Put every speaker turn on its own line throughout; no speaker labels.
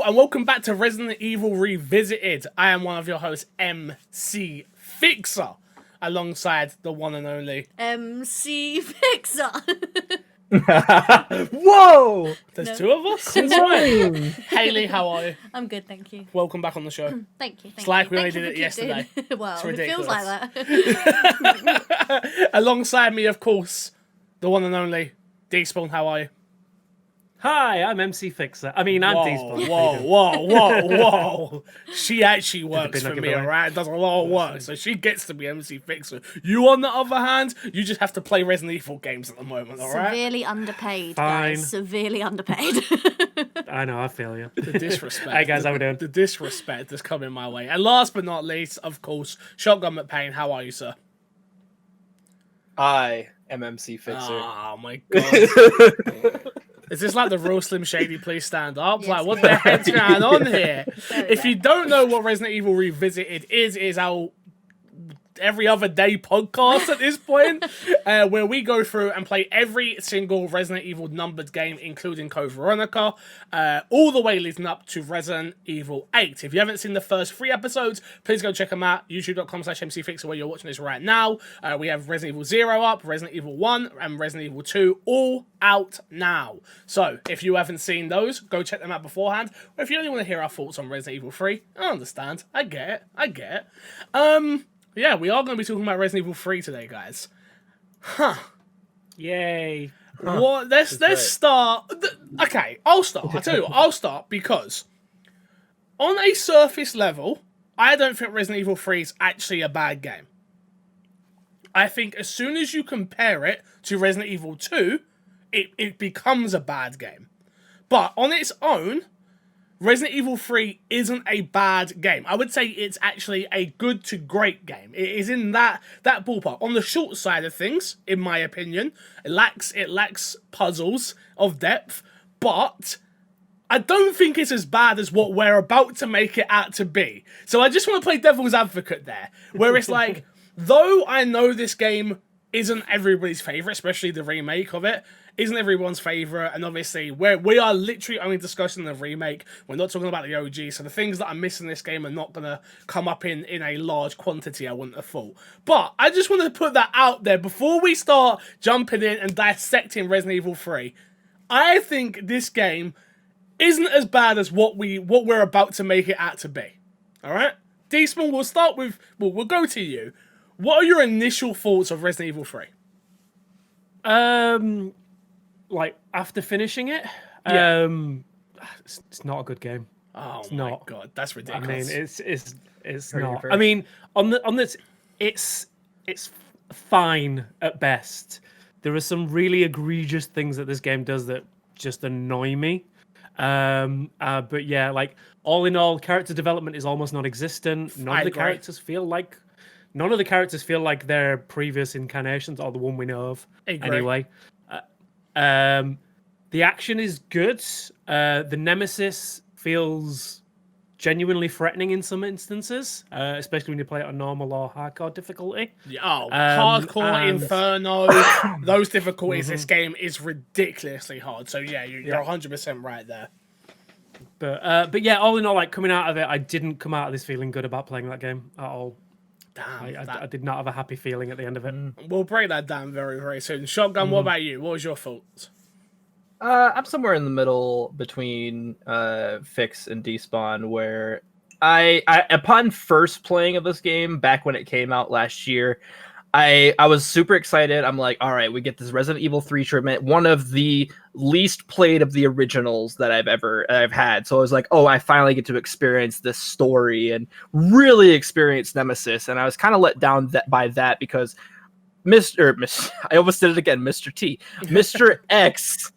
Hello and welcome back to Resident Evil Revisited. I am one of your hosts, MC Fixer, alongside the one and only
MC Fixer.
Whoa!
There's two of us? Since when? Haley, how are you?
I'm good, thank you.
Welcome back on the show.
Thank you.
It's like we only did it yesterday.
Well,
It's
it feels
ridiculous.
like that.
Alongside me, of course, the one and only D-Spawn, how are you?
Hi, I'm MC Fixer. I mean, I'm Despawn.
Whoa. She actually works
been
for
like
me,
a
alright? Does a lot of work, so she gets to be MC Fixer. You, on the other hand, you just have to play Resident Evil games at the moment, alright?
Severely underpaid,
Fine.
guys. Severely underpaid.
I know, I feel you.
The disrespect.
Hey guys, how we doing?
The disrespect is coming my way. And last but not least, of course, Shotgun McPain, how are you, sir?
I am MC Fixer.
Oh my god. Is this like the real Slim Shady Please Stand Up?
Yes.
Like, what the heck's going on here?
There we
If
go.
you don't know what Resident Evil Revisited is our every other day podcast at this point, where we go through and play every single Resident Evil numbered game, including Code Veronica, all the way leading up to Resident Evil 8. If you haven't seen the first 3 episodes, please go check them out. YouTube.com/MCFixer, where you're watching this right now. We have Resident Evil 0 up, Resident Evil 1, and Resident Evil 2 all out now. So, if you haven't seen those, go check them out beforehand. Or if you only want to hear our thoughts on Resident Evil 3, I understand. I get it. Yeah, we are going to be talking about Resident Evil 3 today, guys.
Yay.
Well, let's start. Okay, I'll start. I tell you what, I'll start because on a surface level, I don't think Resident Evil 3 is actually a bad game. I think as soon as you compare it to Resident Evil 2, it becomes a bad game. But on its own, Resident Evil 3 isn't a bad game. I would say it's actually a good to great game. It is in that ballpark. On the short side of things, in my opinion, it lacks puzzles of depth, but I don't think it's as bad as what we're about to make it out to be. So I just want to play devil's advocate there, where it's like, though I know this game isn't everybody's favorite, especially the remake of it, isn't everyone's favorite, and obviously we are literally only discussing the remake. We're not talking about the OG, so the things that I miss in this game are not going to come up in a large quantity, I wouldn't have thought. But I just wanted to put that out there before we start jumping in and dissecting Resident Evil 3. I think this game isn't as bad as what we're about to make it out to be. Alright? D-Spawn, we'll start with, we'll go to you. What are your initial thoughts of Resident Evil 3?
Like, after finishing it,
Yeah.
it's not a good game.
Oh
It's
my
not.
god, that's
I
ridiculous.
mean, it's
Are you
not.
first?
I mean, on this, it's fine at best. There are some really egregious things that this game does that just annoy me. But yeah, like all in all, character development is almost non-existent. None of the
agree.
characters feel like their previous incarnations or the one we know of.
Agree.
Anyway, the action is good. The Nemesis feels genuinely threatening in some instances, especially when you play it on normal or hardcore difficulty.
Hardcore,
and-
Inferno, those difficulties, this game is ridiculously hard. So yeah, you're 100% right there.
But yeah, all in all, like coming out of it, I didn't come out of this feeling good about playing that game at all.
Damn,
I did not have a happy feeling at the end of it.
we'll break that down very, very soon. Shotgun, what about you? What was your thoughts?
I'm somewhere in the middle between Fix and Despawn, where I upon first playing of this game back when it came out last year, I was super excited. I'm like, all right, we get this Resident Evil 3 treatment, one of the least played of the originals that I've had. So I was like, oh, I finally get to experience this story and really experience Nemesis. And I was kind of let down by that because I almost did it again, Mr. T. Mr. X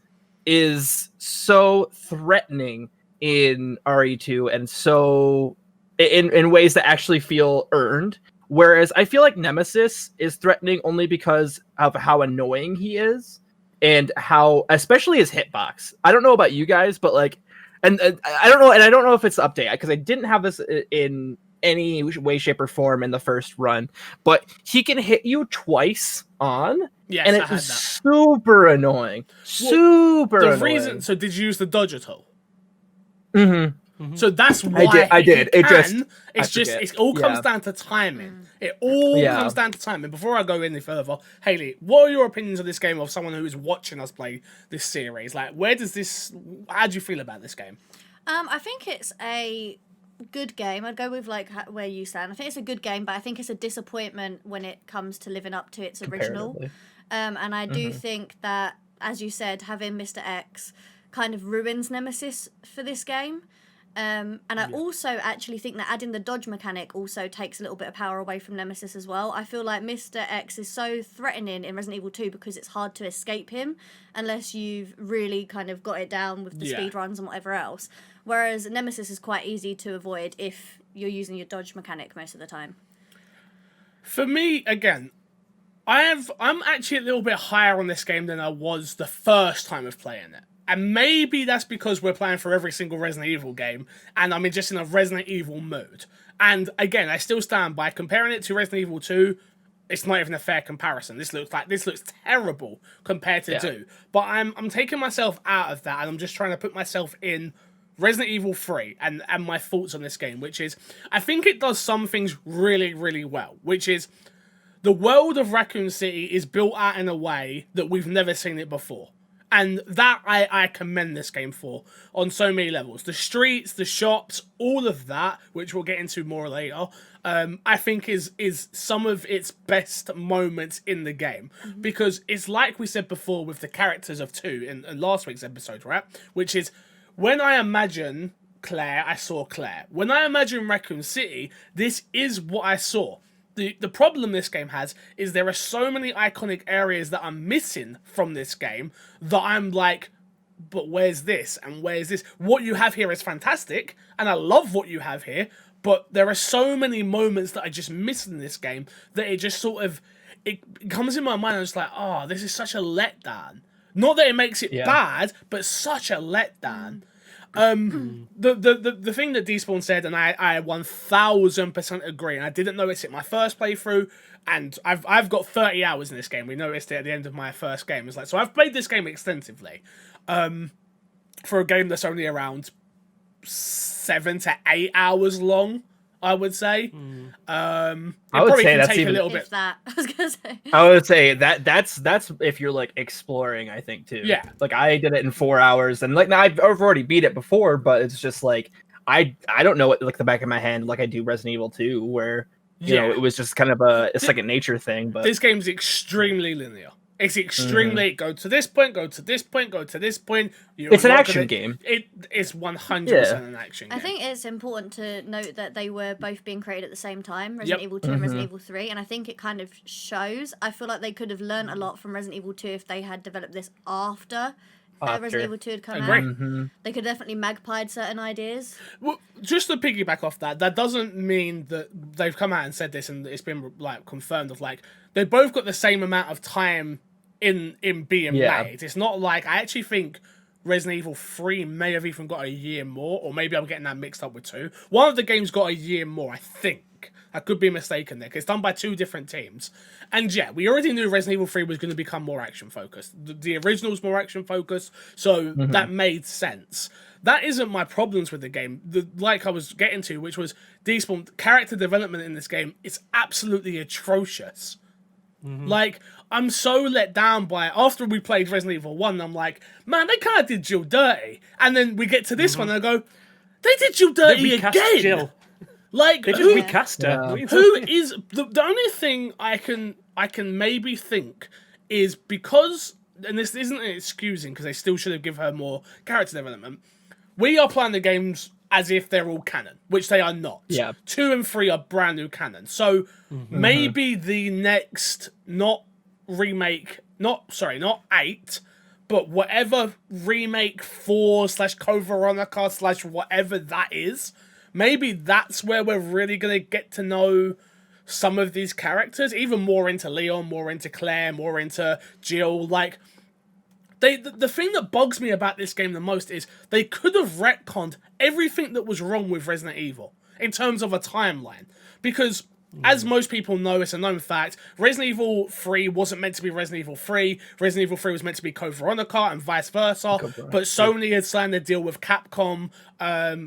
is so threatening in RE2 and so in ways that actually feel earned. Whereas I feel like Nemesis is threatening only because of how annoying he is and how, especially his hitbox. I don't know about you guys, but like, and I don't know if it's the update because I didn't have this in any way, shape, or form in the first run. But he can hit you twice on,
Yes,
and
I
it's
had that.
super annoying. Super
The
annoying.
reason, so did you use the dodge at all?
Mm-hmm.
So that's why
I did.
It all comes down to timing. It all comes down to timing. Before I go any further, Haley, what are your opinions of this game of someone who is watching us play this series? Like, how do you feel about this game?
I think it's a good game. I'd go with like where you stand. I think it's a good game, but I think it's a disappointment when it comes to living up to its original. And I do think that, as you said, having Mr. X kind of ruins Nemesis for this game. And I also actually think that adding the dodge mechanic also takes a little bit of power away from Nemesis as well. I feel like Mr. X is so threatening in Resident Evil 2 because it's hard to escape him unless you've really kind of got it down with the speed runs and whatever else. Whereas Nemesis is quite easy to avoid if you're using your dodge mechanic most of the time.
For me, again, I'm actually a little bit higher on this game than I was the first time of playing it. And maybe that's because we're playing for every single Resident Evil game, and I'm just in a Resident Evil mood. And again, I still stand by comparing it to Resident Evil 2. It's not even a fair comparison. This looks terrible compared to 2. But I'm taking myself out of that, and I'm just trying to put myself in Resident Evil 3 and my thoughts on this game, which is, I think it does some things really, really well, which is the world of Raccoon City is built out in a way that we've never seen it before. And that I commend this game for on so many levels. The streets, the shops, all of that, which we'll get into more later, I think is some of its best moments in the game. Because it's like we said before with the characters of 2 in last week's episode, right? Which is, when I imagine Claire, I saw Claire. When I imagine Raccoon City, this is what I saw. The problem this game has is there are so many iconic areas that I'm missing from this game that I'm like, but where's this and where's this? What you have here is fantastic, and I love what you have here, but there are so many moments that I just miss in this game that it just sort of, it comes in my mind and it's like, oh, this is such a letdown. Not that it makes it bad, but such a letdown. The thing that Despawn said, and I 1000% agree, and I didn't notice it my first playthrough, and I've got 30 hours in this game. We noticed it at the end of my first game. It's like, so I've played this game extensively, for a game that's only around 7 to 8 hours long, I would say.
I would say that's even
a little bit.
If that, I was gonna say.
I would say that's if you're like exploring, I think too.
Yeah.
Like I did it in 4 hours, and like now I've already beat it before, but it's just like I don't know what like the back of my hand like I do Resident Evil 2, where you know it was just kind of a second nature thing. But
this game's extremely linear. It's extremely go to this point, go to this point, go to this point.
It's an action game.
It's 100% an action game.
I think it's important to note that they were both being created at the same time, Resident Evil 2 and Resident Evil 3, and I think it kind of shows. I feel like they could have learned a lot from Resident Evil 2 if they had developed this after Resident Evil 2 had come out. They could definitely magpied certain ideas.
Well, just to piggyback off that doesn't mean that they've come out and said this and it's been like confirmed of like they both got the same amount of time in being made. It's not like, I actually think Resident Evil 3 may have even got a year more, or maybe I'm getting that mixed up with 2. One of the games got a year more, I think. I could be mistaken there, because it's done by 2 different teams. And yeah, we already knew Resident Evil 3 was going to become more action-focused. The original's more action-focused, so that made sense. That isn't my problems with the game. Like I was getting to, which was Despawn, character development in this game is absolutely atrocious. Like, I'm so let down by it. After we played Resident Evil 1, I'm like, man, they kind of did Jill dirty. And then we get to this one and I go, they did Jill dirty again.
Jill.
Like,
they just recast her.
Who is the only thing I can maybe think is because, and this isn't an excusing because they still should have given her more character development. We are playing the games as if they're all canon, which they are not. 2 and 3 are brand new canon. So maybe the next, not 8, but whatever remake 4/Code Veronica / whatever that is, maybe that's where we're really going to get to know some of these characters, even more into Leon, more into Claire, more into Jill. Like, the thing that bugs me about this game the most is they could have retconned everything that was wrong with Resident Evil in terms of a timeline. Because as most people know, it's a known fact, Resident Evil 3 wasn't meant to be Resident Evil 3. Resident Evil 3 was meant to be Code Veronica and vice versa. But Sony had signed a deal with Capcom,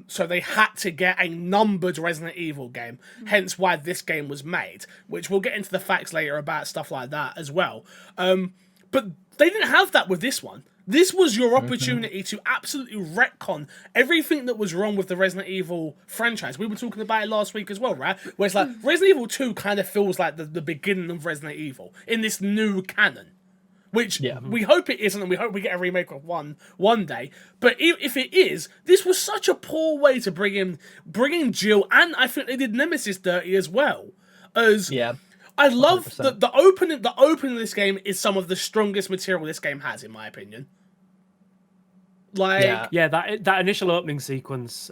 so they had to get a numbered Resident Evil game. Hence why this game was made, which we'll get into the facts later about stuff like that as well. But they didn't have that with this one. This was your opportunity to absolutely retcon everything that was wrong with the Resident Evil franchise. We were talking about it last week as well, right? Where it's like, Resident Evil 2 kind of feels like the beginning of Resident Evil in this new canon. Which we hope it isn't, and we hope we get a remake of one day. But if it is, this was such a poor way to bring in Jill, and I think they did Nemesis dirty as well. I love that the opening of this game is some of the strongest material this game has, in my opinion.
That initial opening sequence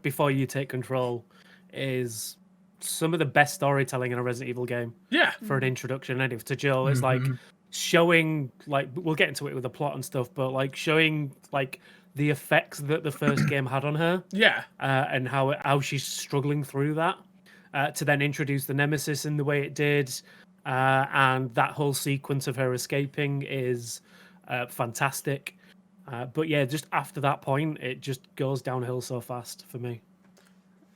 before you take control is some of the best storytelling in a Resident Evil game.
Yeah,
for an introduction, anyway, to Jill, it's like showing, like, we'll get into it with the plot and stuff, but like showing like the effects that the first game had on her.
Yeah,
and how she's struggling through that. To then introduce the Nemesis in the way it did, and that whole sequence of her escaping is fantastic. But yeah, just after that point, it just goes downhill so fast for me.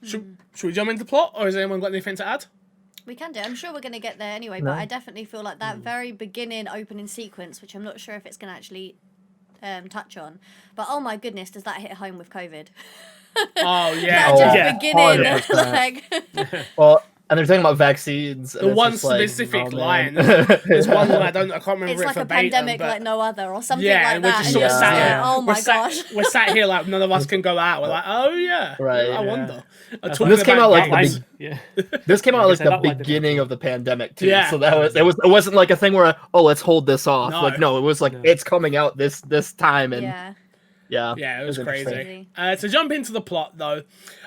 Should we jump into the plot, or has anyone got anything to add?
We can do. I'm sure we're going to get there anyway, but I definitely feel like that very beginning opening sequence, which I'm not sure if it's going to actually touch on, but oh my goodness, does that hit home with COVID?
Oh yeah,
beginning like.
Well, and they're talking about vaccines.
The one specific line. There's one line I can't remember.
It's
it
like
verbatim,
a pandemic like no other, or something
yeah,
like that.
We're just sort of sat here.
Oh my gosh.
We're sat here like none of us can go out. We're like, oh yeah,
right.
I wonder.
This came out like this came out like the
beginning
beginning of the pandemic too. Yeah. So that it wasn't like a thing where let's hold this off. No, it was like it's coming out this time and. Yeah,
it was crazy. To jump into the plot, though,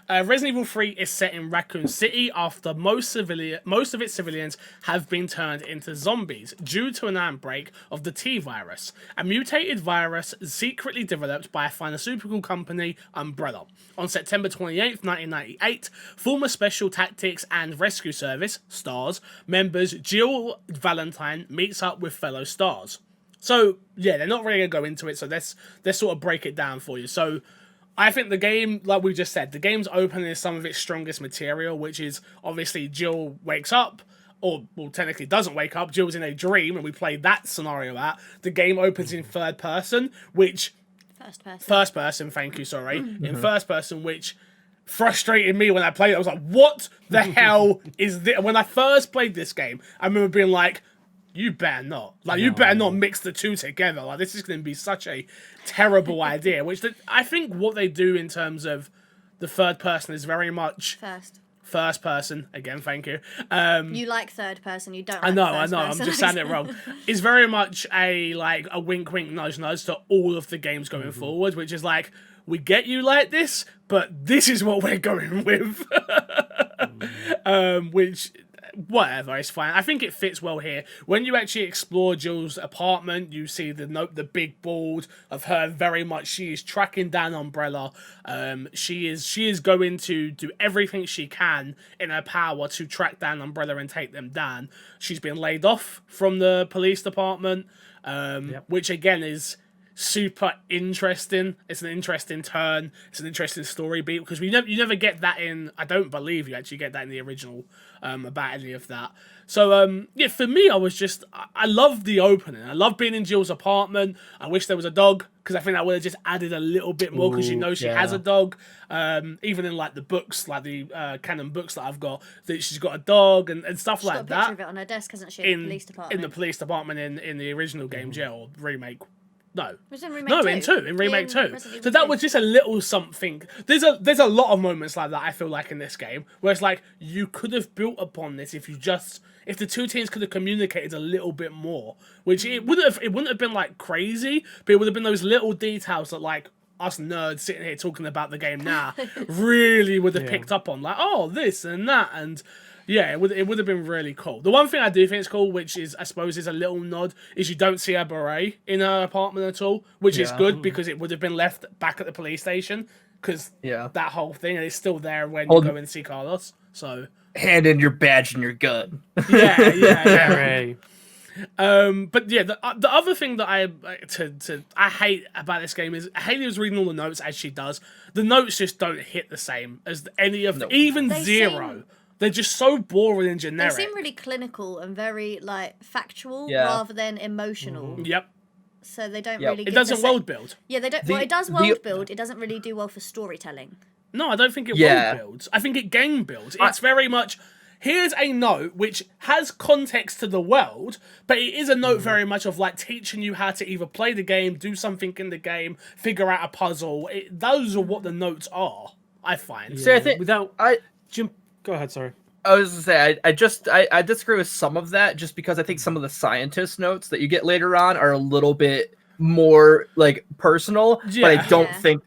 Resident Evil 3 is set in Raccoon City after most of its civilians have been turned into zombies due to an outbreak of the T-virus, a mutated virus secretly developed by a pharmaceutical company, Umbrella. On September 28th, 1998, former Special Tactics and Rescue Service, STARS, members Jill Valentine meets up with fellow STARS. So, yeah, they're not really going to go into it, so let's sort of break it down for you. So, I think the game, like we just said, the game's opening is some of its strongest material, which is, obviously, Jill wakes up, or, well, technically doesn't wake up, Jill's in a dream, and we played that scenario out. The game opens in third person, which... First person, thank you, sorry. In first person, which frustrated me when I played it. I was like, what the hell is this? When I first played this game, I remember being like, you better not. You better not mix the two together. Like, this is going to be such a terrible idea. Which I think what they do in terms of the third person is very much... First person. Again, thank you.
You like third person, you don't like
I know.
person.
I'm just saying it wrong. It's very much a wink, wink, nudge, nudge to all of the games going forward, which is like, we get you like this, but this is what we're going with. Which... whatever, it's fine. I think it fits well here. When you actually explore Jill's apartment, you see the big board of her. Very much, she is tracking down Umbrella. She is going to do everything she can in her power to track down Umbrella and take them down. She's been laid off from the police department, which again is super interesting. It's an interesting turn. It's an interesting story beat because you never get that in. I don't believe you actually get that in the original about any of that. So for me, I love the opening. I love being in Jill's apartment. I wish there was a dog because I think that would have just added a little bit more because she has a dog. Even in the books, the canon books that I've got, that she's got a dog and stuff like that. She's got a picture
of it on her desk, hasn't she?
In
the police department.
In the police department in the original game, Jill remake. No.
It was in remake 2.
In remake 2. So that was just a little something. There's a lot of moments like that I feel like in this game where it's like you could have built upon this if the two teams could have communicated a little bit more, which it wouldn't have been crazy, but it would have been those little details that us nerds sitting here talking about the game now really would have picked up on, this and that, and yeah, it would have been really cool. The one thing I do think is cool, which is, I suppose, is a little nod, is you don't see a beret in her apartment at all, which is good because it would have been left back at the police station because that whole thing, and it's still there when you go and see Carlos. So
hand in your badge and your gun.
Yeah.
Hooray.
But yeah, the other thing that I hate about this game is Haley was reading all the notes as she does. The notes just don't hit the same as any of even
They
Zero. They're just so boring and
They
generic.
seem really clinical and very like factual
Yeah.
rather than emotional.
Yep.
So they don't
Yep.
really.
It
give
doesn't
the
world build.
Yeah, they don't. Well, it does world build. It doesn't really do well for storytelling.
No, I don't think it
Yeah.
world builds. I think it game builds. It's very much, here's a note which has context to the world, but it is a note very much of like teaching you how to either play the game, do something in the game, figure out a puzzle. Those are what the notes are, I find.
See, I think
Go ahead, sorry.
I was gonna say I disagree with some of that just because I think some of the scientist notes that you get later on are a little bit more like personal, but I don't
Yeah.
think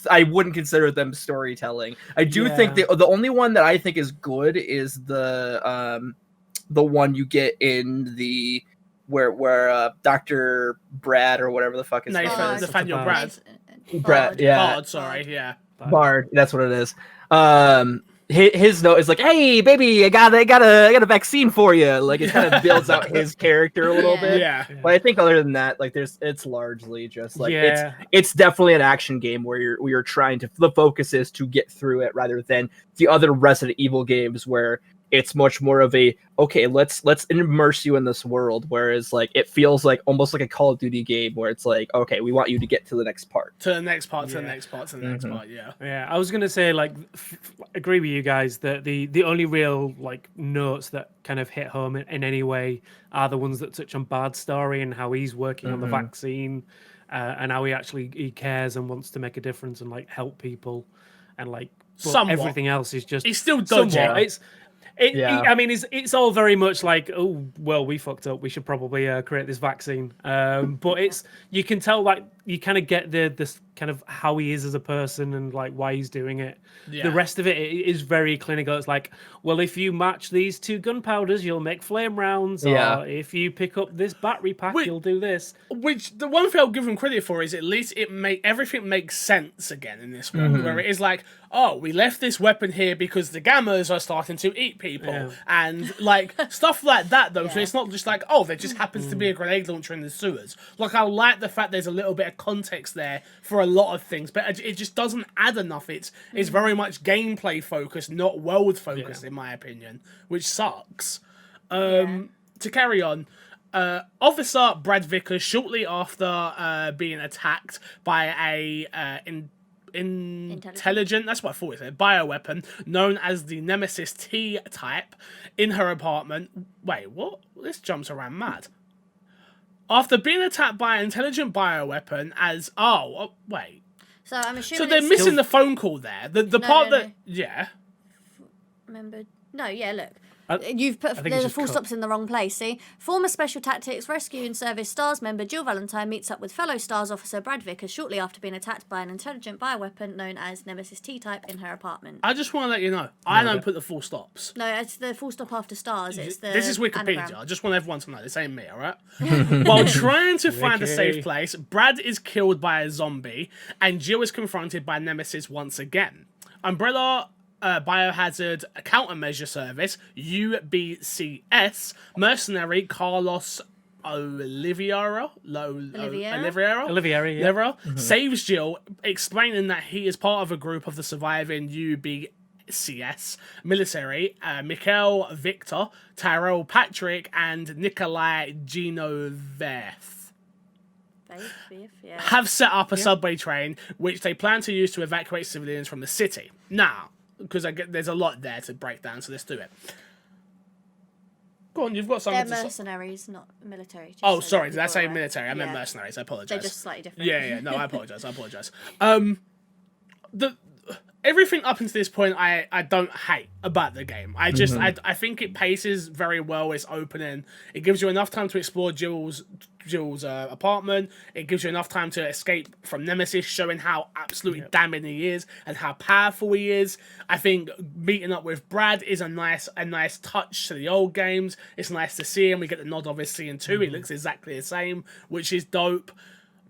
I wouldn't consider them storytelling. I do think
Yeah.
the only one that I think is good is the one you get in the where Dr. Brad or whatever the fuck his name
Nathan,
is.
Nathaniel
Brad.
Brad, yeah.
Bard, sorry, yeah.
Bard, that's what it is. His note is like, "Hey, baby, I got a vaccine for you." Like it kind of builds out his character a little
Yeah.
bit.
Yeah.
But I think other than that, like it's largely just like
Yeah.
it's definitely an action game where you're trying to, the focus is to get through it rather than the other Resident Evil games where it's much more of a, okay, let's immerse you in this world, whereas like it feels like almost like a Call of Duty game where it's like, okay, we want you to get to the next part.
To the next part, to the
Yeah.
next part, to the next part, yeah.
Yeah, I was gonna say like agree with you guys that the only real like notes that kind of hit home in any way are the ones that touch on Bard's story and how he's working on the vaccine, and how he cares and wants to make a difference and like help people, and like but
Somewhat.
Everything else is just
He's still dodgy.
somewhat.
Yeah.
I mean, it's all very much like, oh, well, we fucked up. We should probably create this vaccine. But you can tell, like, you kind of get this kind of how he is as a person and like why he's doing it.
Yeah.
The rest of it is very clinical. It's like, well, if you match these two gunpowders, you'll make flame rounds.
Yeah.
Or if you pick up this battery pack,
Wait.
you'll do this.
Which the one thing I'll give him credit for is at least everything makes sense again in this world, where it is like, oh, we left this weapon here because the gammas are starting to eat people, and like stuff like that. Though, so it's not just like, oh, there just happens to be a grenade launcher in the sewers. Like, I like the fact there's a little bit of context there for a lot of things, but it just doesn't add enough. It's very much gameplay focused, not world focused, in my opinion, which sucks. To carry on. Officer Brad Vickers, shortly after being attacked by a intelligent, that's what I thought it said, bioweapon known as the Nemesis T-type in her apartment. Wait, what? This jumps around mad. After being attacked by an intelligent bioweapon wait.
So I'm assuming.
So they're
it's
missing the phone call there. The part
no.
that... Yeah.
Remember? No, yeah. Look,
I
you've put
think it's
the
just
full
cut.
stops in the wrong place. See, former Special Tactics Rescue and Service STARS member Jill Valentine meets up with fellow STARS officer Brad Vickers shortly after being attacked by an intelligent bioweapon known as Nemesis T-type in her apartment.
I just want to let you know, I don't put the full stops.
No, it's the full stop after STARS. It's the
This is Wikipedia.
anagram.
I just want everyone to know this ain't me, alright? While trying to find a safe place, Brad is killed by a zombie, and Jill is confronted by Nemesis once again. Umbrella Biohazard Countermeasure Service, UBCS, mercenary Carlos Oliveira saves Jill, explaining that he is part of a group of the surviving UBCS military, Mikhail Victor, Tyrell Patrick, and Nikolai Genoveth.
Yeah.
Have set up a subway train, which they plan to use to evacuate civilians from the city. Now, because there's a lot there to break down, so let's do it. Go on, you've got something
They're
to say.
mercenaries, not military. just
Oh,
so
sorry,
that
did I
people
say
are aware.
military? I meant
Yeah.
mercenaries. I apologise.
They're just slightly different.
Yeah, no, I apologise. Everything up until this point, I don't hate about the game. I just, I think it paces very well. It's opening. It gives you enough time to explore Jill's apartment. It gives you enough time to escape from Nemesis, showing how absolutely damning he is and how powerful he is. I think meeting up with Brad is a nice touch to the old games. It's nice to see him. We get the nod, obviously, in 2. He looks exactly the same, which is dope.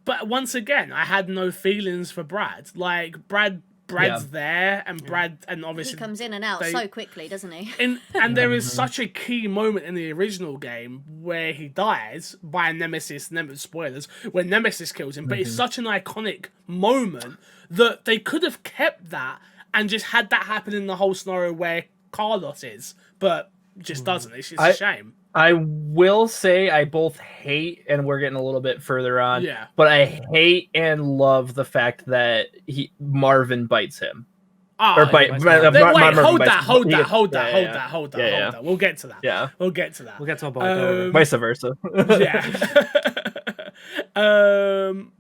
But once again, I had no feelings for Brad. Like, Brad Brad's there, and Brad, and obviously
He comes in and out so quickly, doesn't he?
and there is such a key moment in the original game where he dies by Nemesis. Spoilers, when Nemesis kills him, but it's such an iconic moment that they could have kept that and just had that happen in the whole scenario where Carlos is, but just doesn't. It's just a shame.
I will say I both hate, and we're getting a little bit further on, but I hate and love the fact that Marvin bites him.
Hold that. We'll get to that.
Yeah.
We'll get to that.
We'll get to a boy.
Vice versa.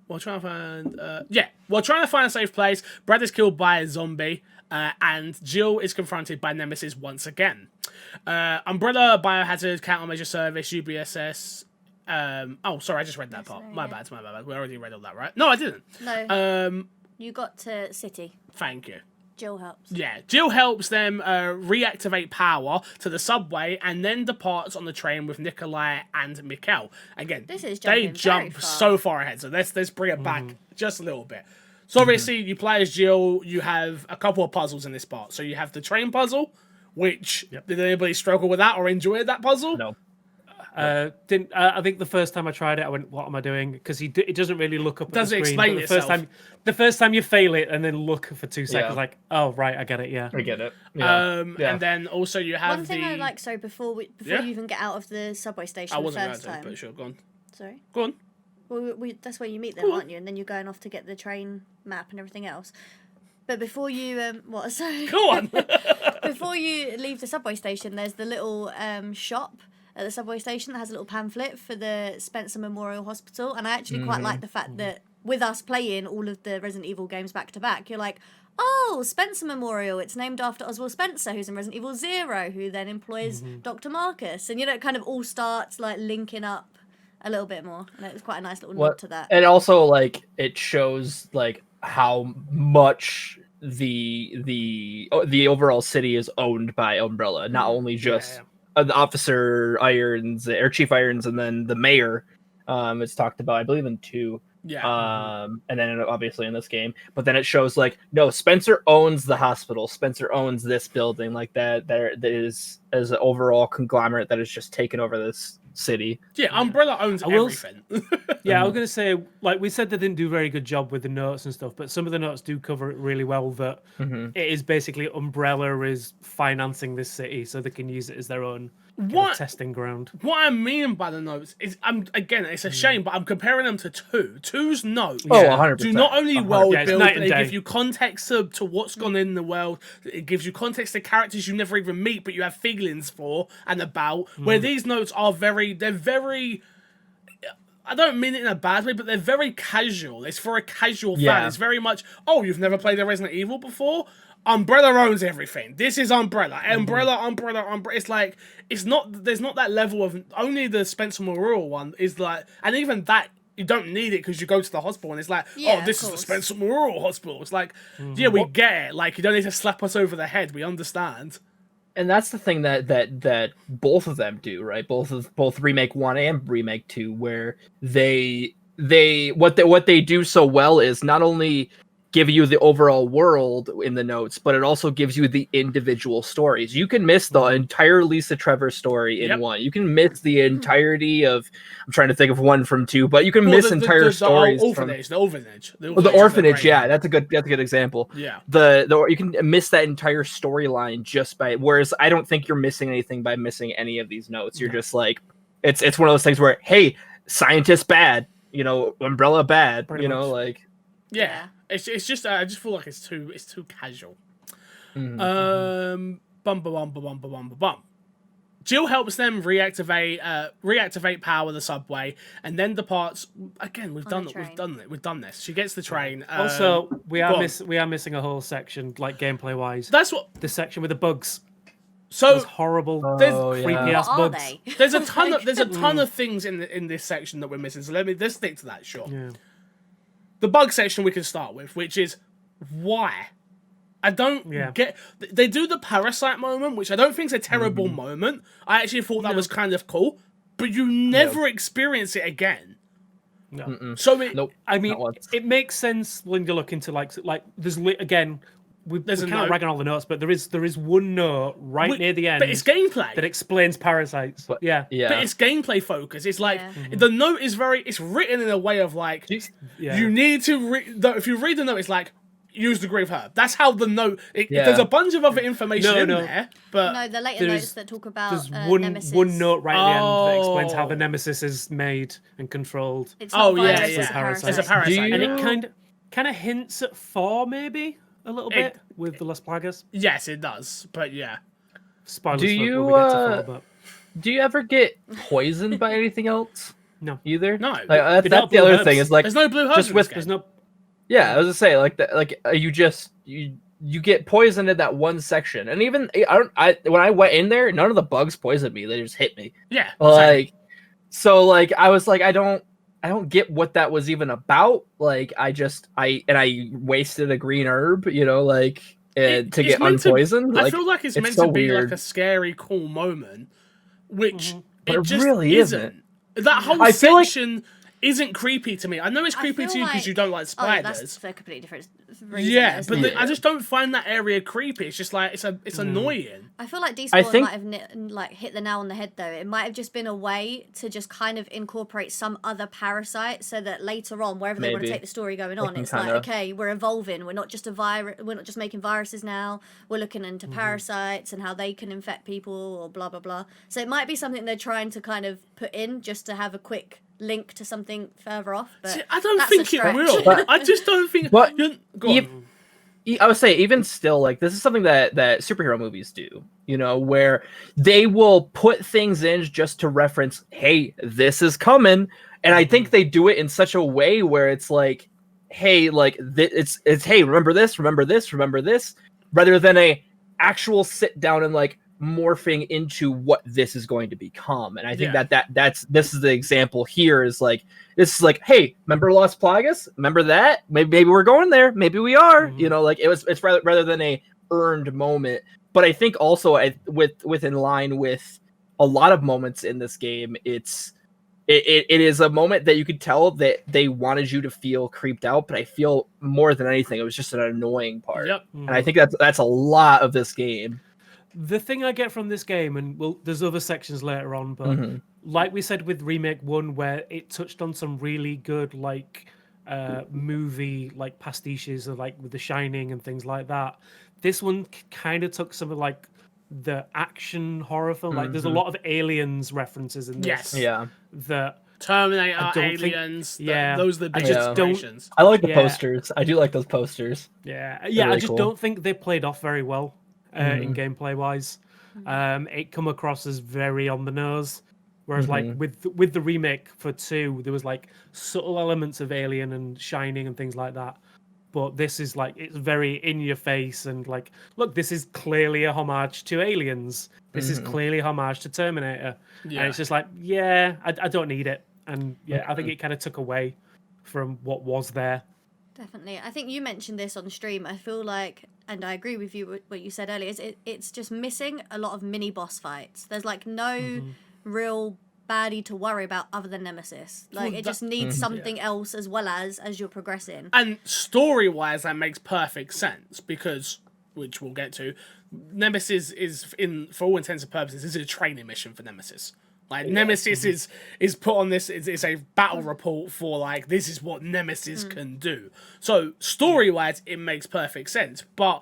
We're trying to find a safe place. Brad is killed by a zombie, and Jill is confronted by Nemesis once again. Umbrella, Biohazard, Countermeasure Service, UBSS. Sorry, I just read that part. My bad. We already read all that, right? No, I didn't.
No. You got to City.
Thank you.
Jill helps.
Yeah, Jill helps them reactivate power to the subway and then departs on the train with Nikolai and Mikkel. Again, they jump so far ahead, so let's bring it back just a little bit. So obviously, you play as Jill, you have a couple of puzzles in this part. So you have the train puzzle, which, did anybody struggle with that or enjoy that puzzle?
No.
I think the first time I tried it, I went, "What am I doing?" Because it doesn't really look up.
Doesn't
at the screen,
explain itself.
The first time you fail it and then look for 2 seconds, like, "Oh right, I get it." Yeah,
I get it.
And then also you have
one thing I like. So before you even get out of the subway station,
I wasn't
the first time.
but sure, go on.
Sorry.
Go on.
Well, that's where you meet them, aren't you? And then you're going off to get the train map and everything else. But before you, Sorry.
Go on.
Before you leave the subway station, there's the little shop at the subway station that has a little pamphlet for the Spencer Memorial Hospital, and I actually quite like the fact that with us playing all of the Resident Evil games back to back, you're like, oh, Spencer Memorial, it's named after Oswald Spencer, who's in Resident Evil 0, who then employs Dr. Marcus, and it kind of all starts like linking up a little bit more, and it was quite a nice little nod to that.
And also, like, it shows like how much the overall city is owned by Umbrella, not only just the Officer Irons or Chief Irons, and then the mayor. It's talked about, I believe, in 2. Yeah. And then obviously in this game, but then it shows like, no, Spencer owns the hospital. Spencer owns this building, like that. That is as an overall conglomerate that has just taken over this city.
Yeah, Umbrella owns everything.
Yeah, I was gonna say, like we said, they didn't do a very good job with the notes and stuff, but some of the notes do cover it really well. That it is basically Umbrella is financing this city, so they can use it as their own testing ground.
What I mean by the notes is, again, it's a shame, but I'm comparing them to 2. 2's notes
100%.
do not only world build, but they
day.
give you context to what's gone in the world. It gives you context to characters you never even meet, but you have feelings for and about. Where these notes are they're very. I don't mean it in a bad way, but they're very casual. It's for a casual fan. It's very much, oh, you've never played a Resident Evil before? Umbrella owns everything. This is Umbrella. Umbrella. It's like, there's not that level of, only the Spencer Memorial one is like, and even that, you don't need it because you go to the hospital and it's like, this is the Spencer Memorial Hospital. It's like, we get it. Like, you don't need to slap us over the head. We understand.
And that's the thing that both of them do, right? Both Remake 1 and Remake 2, where what they do so well is not only give you the overall world in the notes, but it also gives you the individual stories. You can miss the entire Lisa Trevor story in 1. You can miss the entirety of, I'm trying to think of 1 from 2, but you can miss entire stories.
The orphanage.
The orphanage, yeah, that's a good example.
Yeah.
You can miss that entire storyline just by, whereas I don't think you're missing anything by missing any of these notes. You're just like, it's one of those things where, hey, scientist bad, Umbrella bad,
Pretty much.
like.
Yeah. It's just I just feel like it's too casual. Bum. Jill helps them reactivate power the subway and then departs. Again, we've done this. She gets the train.
Also, we are missing a whole section, like gameplay wise.
That's what
the section with the bugs.
So
those horrible, creepy ass bugs.
There's a ton of things in this section that we're missing. So let's stick to that. Sure.
Yeah.
The bug section we can start with, which is why. I don't get... They do the parasite moment, which I don't think is a terrible moment. I actually thought that was kind of cool, but you never experience it again.
No.
So it,
Nope.
I mean,
Not once.
it makes sense when you look into like there's again. We're
There's a
kind of
note.
ragging all the notes, but there is one note right near the end.
But it's gameplay.
That explains parasites.
But,
yeah.
yeah.
But it's gameplay focus. It's like
Yeah.
the note is it's written in a way of like
Yeah.
you need to read. If you read the note, it's like use the grave herb. That's how the note.
Yeah.
There's a bunch of other information in
No.
there, but
No, the later
There's-
notes that talk about
There's
Nemesis.
one note right at the end that explains how
Oh.
the Nemesis is made and controlled.
It's not
Oh, yeah,
virus,
yeah.
it's a parasite.
It's a parasite.
Do
And
you-
it kind of hints at 4 maybe a little bit with the Las Plagas.
yes, it does. But yeah,
Spoilers
Do
for
you,
when we get to 4, but
Do you ever get poisoned by anything else?
no.
Either?
No.
Like,
Without
that's the
blue
other
herbs.
thing. Is like
there's no blue herbs.
just
in
with-
this
There's
game.
no
yeah, I was gonna say like that. Like you get poisoned in that one section, and even when I went in there, none of the bugs poisoned me. They just hit me.
Yeah, same.
Like so, like I was like I don't get what that was even about. Like I wasted a green herb, to
It's
get
meant to-
unpoisoned.
I feel like it's meant
so
to be
weird.
like a scary, cool moment, which
But it
just
really isn't.
That whole
I feel like-
section isn't creepy to me. I know it's creepy
feel
to you because
like-
you don't like
Oh, yeah,
spiders.
that's for a completely different reason.
Yeah,
isn't
but
it?
I just don't find that area creepy. It's just like it's annoying.
I feel like
I
Despawn
think-
might have hit the nail on the head though. It might have just been a way to just kind of incorporate some other parasite, so that later on, wherever they want to
Maybe.
take the story going on,
can
it's like
kinda-
okay, we're evolving. We're not just a virus. We're not just making viruses now. We're looking into parasites and how they can infect people or blah blah blah. So it might be something they're trying to kind of put in just to have a quick link to something further off. But
See, I don't
that's
think
a
it
stretch.
will.
But-
I just don't think.
but
Go on.
I would say even still, like this is something that superhero movies do, where they will put things in just to reference, hey, this is coming, and I think they do it in such a way where it's like, hey, like it's hey, remember this, rather than a actual sit down and like morphing into what this is going to become. And I think this is the example here is like this is like, hey, remember Las Plagas? Remember that? Maybe we're going there. Maybe we are. Like it's rather than a earned moment. But I think also with in line with a lot of moments in this game, it is a moment that you could tell that they wanted you to feel creeped out. But I feel more than anything, it was just an annoying part.
Yep.
And I think that's a lot of this game.
The thing I get from this game, and there's other sections later on, but like we said with Remake 1, where it touched on some really good movie pastiches of with The Shining and things like that. This one kind of took some of the action horror film. There's a lot of Aliens references in this.
Yes.
Yeah.
That
Terminator,
I don't think-
Aliens.
yeah,
Those are the
I
big
just don't-
inspirations.
I like the
Yeah.
posters. I do like those posters.
Yeah, I
really
just
cool.
don't think they played off very well in gameplay wise. It come across as very on the nose, whereas with the remake for 2, there was subtle elements of Alien and Shining and things like that. But this is it's very in your face and look, this is clearly a homage to Aliens. This is clearly a homage to Terminator.
Yeah.
And it's just I don't need it. And I think it kind of took away from what was there.
Definitely. I think you mentioned this on stream. I feel like, and I agree with you with what you said earlier, is it's just missing a lot of mini boss fights. There's no real baddie to worry about other than Nemesis. It just needs something else as well as you're progressing.
And story-wise, that makes perfect sense because, which we'll get to, Nemesis is for all intents and purposes, this is a training mission for Nemesis. Nemesis is put on this. It's a battle report for this is what Nemesis can do. So story-wise, it makes perfect sense. But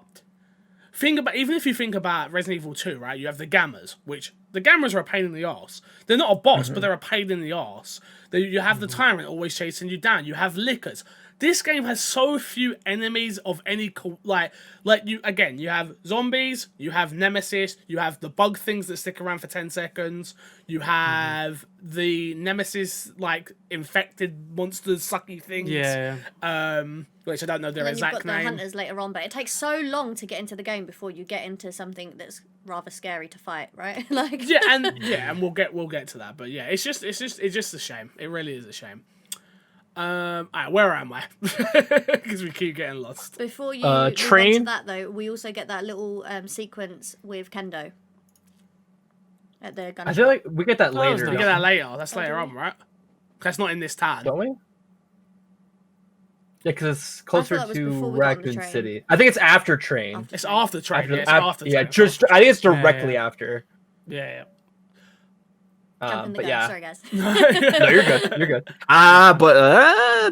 even if you think about Resident Evil 2, right? You have the Gammas, which the Gammas are a pain in the arse. They're not a boss, but they're a pain in the arse. You have the Tyrant always chasing you down. You have Lickers. This game has so few enemies of any you have zombies, you have Nemesis, you have the bug things that stick around for 10 seconds, you have the Nemesis infected monster sucky things.
Yeah.
Which I don't know their
And then you've
exact
got the
name.
hunters later on, but it takes so long to get into the game before you get into something that's rather scary to fight, right?
and we'll get to that. But yeah, it's just a shame. It really is a shame. Alright, where am I? Because we keep getting lost.
Before you move on to
train.
that, though, we also get that little sequence with Kendo at the gun
I feel
shop.
like we get that later.
We get that later. That's later on, right? That's not in this tab.
Don't we? Yeah, because it's closer
that was
to
before we got on the
Raccoon
train.
City. I think it's after train.
After
It's after train.
After,
Yeah, it's after train.
yeah,
It's
just
after
I think it's directly
Yeah.
after.
Yeah.
Jumping the
But
gun.
yeah,
Sorry, guys.
no, you're good. You're good.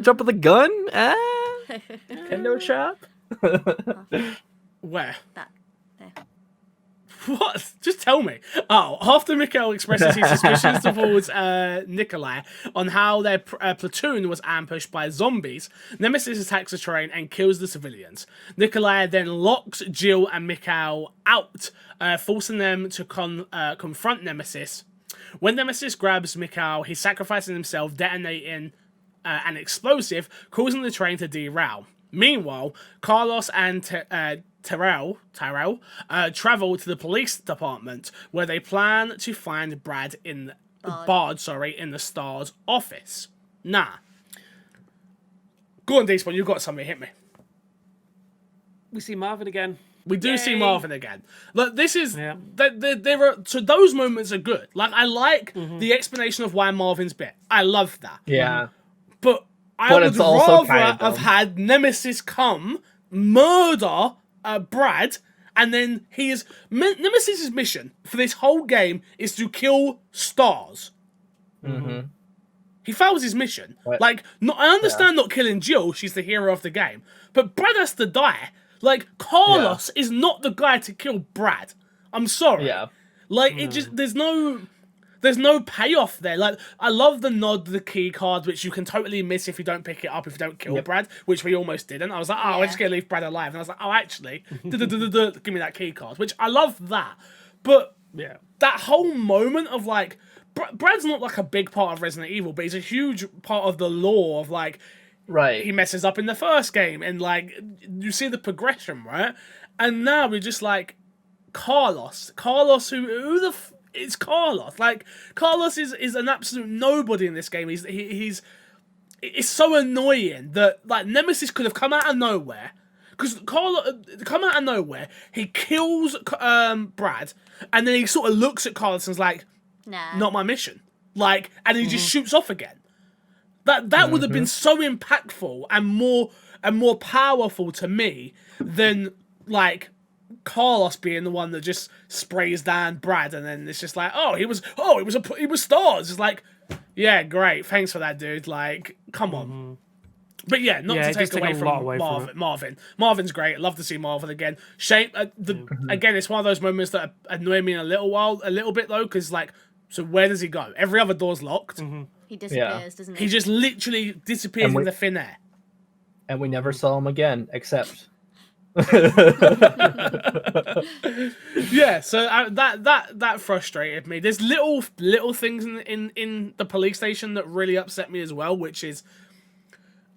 Jumping the gun. Nintendo shop.
Where?
That there.
What? Just tell me. Oh, after Mikhail expresses his suspicions towards Nikolai on how their platoon was ambushed by zombies, Nemesis attacks the train and kills the civilians. Nikolai then locks Jill and Mikhail out, forcing them to confront Nemesis. When Nemesis grabs Mikhail, he sacrifices himself, detonating an explosive, causing the train to derail. Meanwhile, Carlos and Tyrell travel to the police department where they plan to find Brad in Bard, in the Star's office. Nah. Go on, D-Spawn, you've got something, hit me.
We see Marvin again.
We do see Marvin again. Look, this is
Yeah.
there are so those moments are good. Like I like the explanation of why Marvin's bit. I love that.
Yeah.
But I
But
would
it's also
rather
kind of
have
dumb.
had Nemesis come, murder Brad, and then Nemesis's mission for this whole game is to kill Stars.
Mm-hmm.
He fails his mission.
What?
Like, I understand not killing Jill, she's the hero of the game, but Brad has to die. Like, Carlos is not the guy to kill Brad. I'm sorry.
Yeah.
Like, it just, there's no payoff there. Like, I love the nod, the key card, which you can totally miss if you don't pick it up, if you don't kill Brad, which we almost didn't. I was like, oh, we're just going to leave Brad alive. And I was like, oh, actually, give me that key card, which I love that. But
Yeah.
that whole moment of, like, Brad's not, like, a big part of Resident Evil, but he's a huge part of the lore of, like,
Right.
he messes up in the first game, and, like, you see the progression, right? And now we're just, like, Carlos, who it's Carlos. Like, Carlos is an absolute nobody in this game. He's it's so annoying that, like, Nemesis could have come out of nowhere. Because Carlos come out of nowhere, he kills Brad, and then he sort of looks at Carlos and is like,
Nah.
not my mission. Like, and he just shoots off again. That would have been so impactful and more powerful to me than, like, Carlos being the one that just sprays down Brad, and then it's just like, he was Stars. It's like, yeah, great, thanks for that, dude. Like, come on. But yeah, not to
it
take
does
away
a lot
from
it.
Marvin. Marvin's great. I'd love to see Marvin again. Shame. Again, it's one of those moments that annoy me in a little bit though, because, like, so where does he go? Every other door's locked.
He disappears, doesn't he?
He just literally disappears
And
in the thin air.
And we never saw him again, except.
Yeah, so that frustrated me. There's little things in the police station that really upset me as well, which is,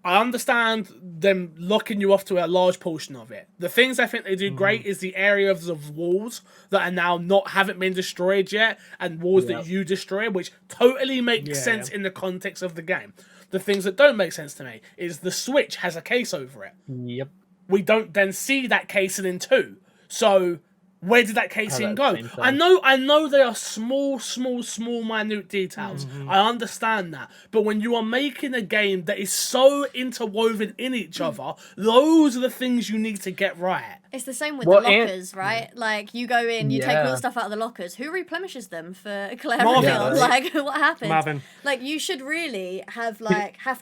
I understand them locking you off to a large portion of it. The things I think they do great is the areas of walls that are now haven't been destroyed yet, and walls that you destroy, which totally makes sense in the context of the game. The things that don't make sense to me is the switch has a case over it.
Yep.
We don't then see that casing in 2. So where did that casing go?
same thing.
I know they are small, minute details. I understand that. But when you are making a game that is so interwoven in each other, those are the things you need to get right.
It's the same with
Well,
the lockers, right? Like, you go in, you take all the stuff out of the lockers. Who replenishes them for Claire
Marvin
Redfield?
does.
Like, what happens?
Marvin.
Like, you should really have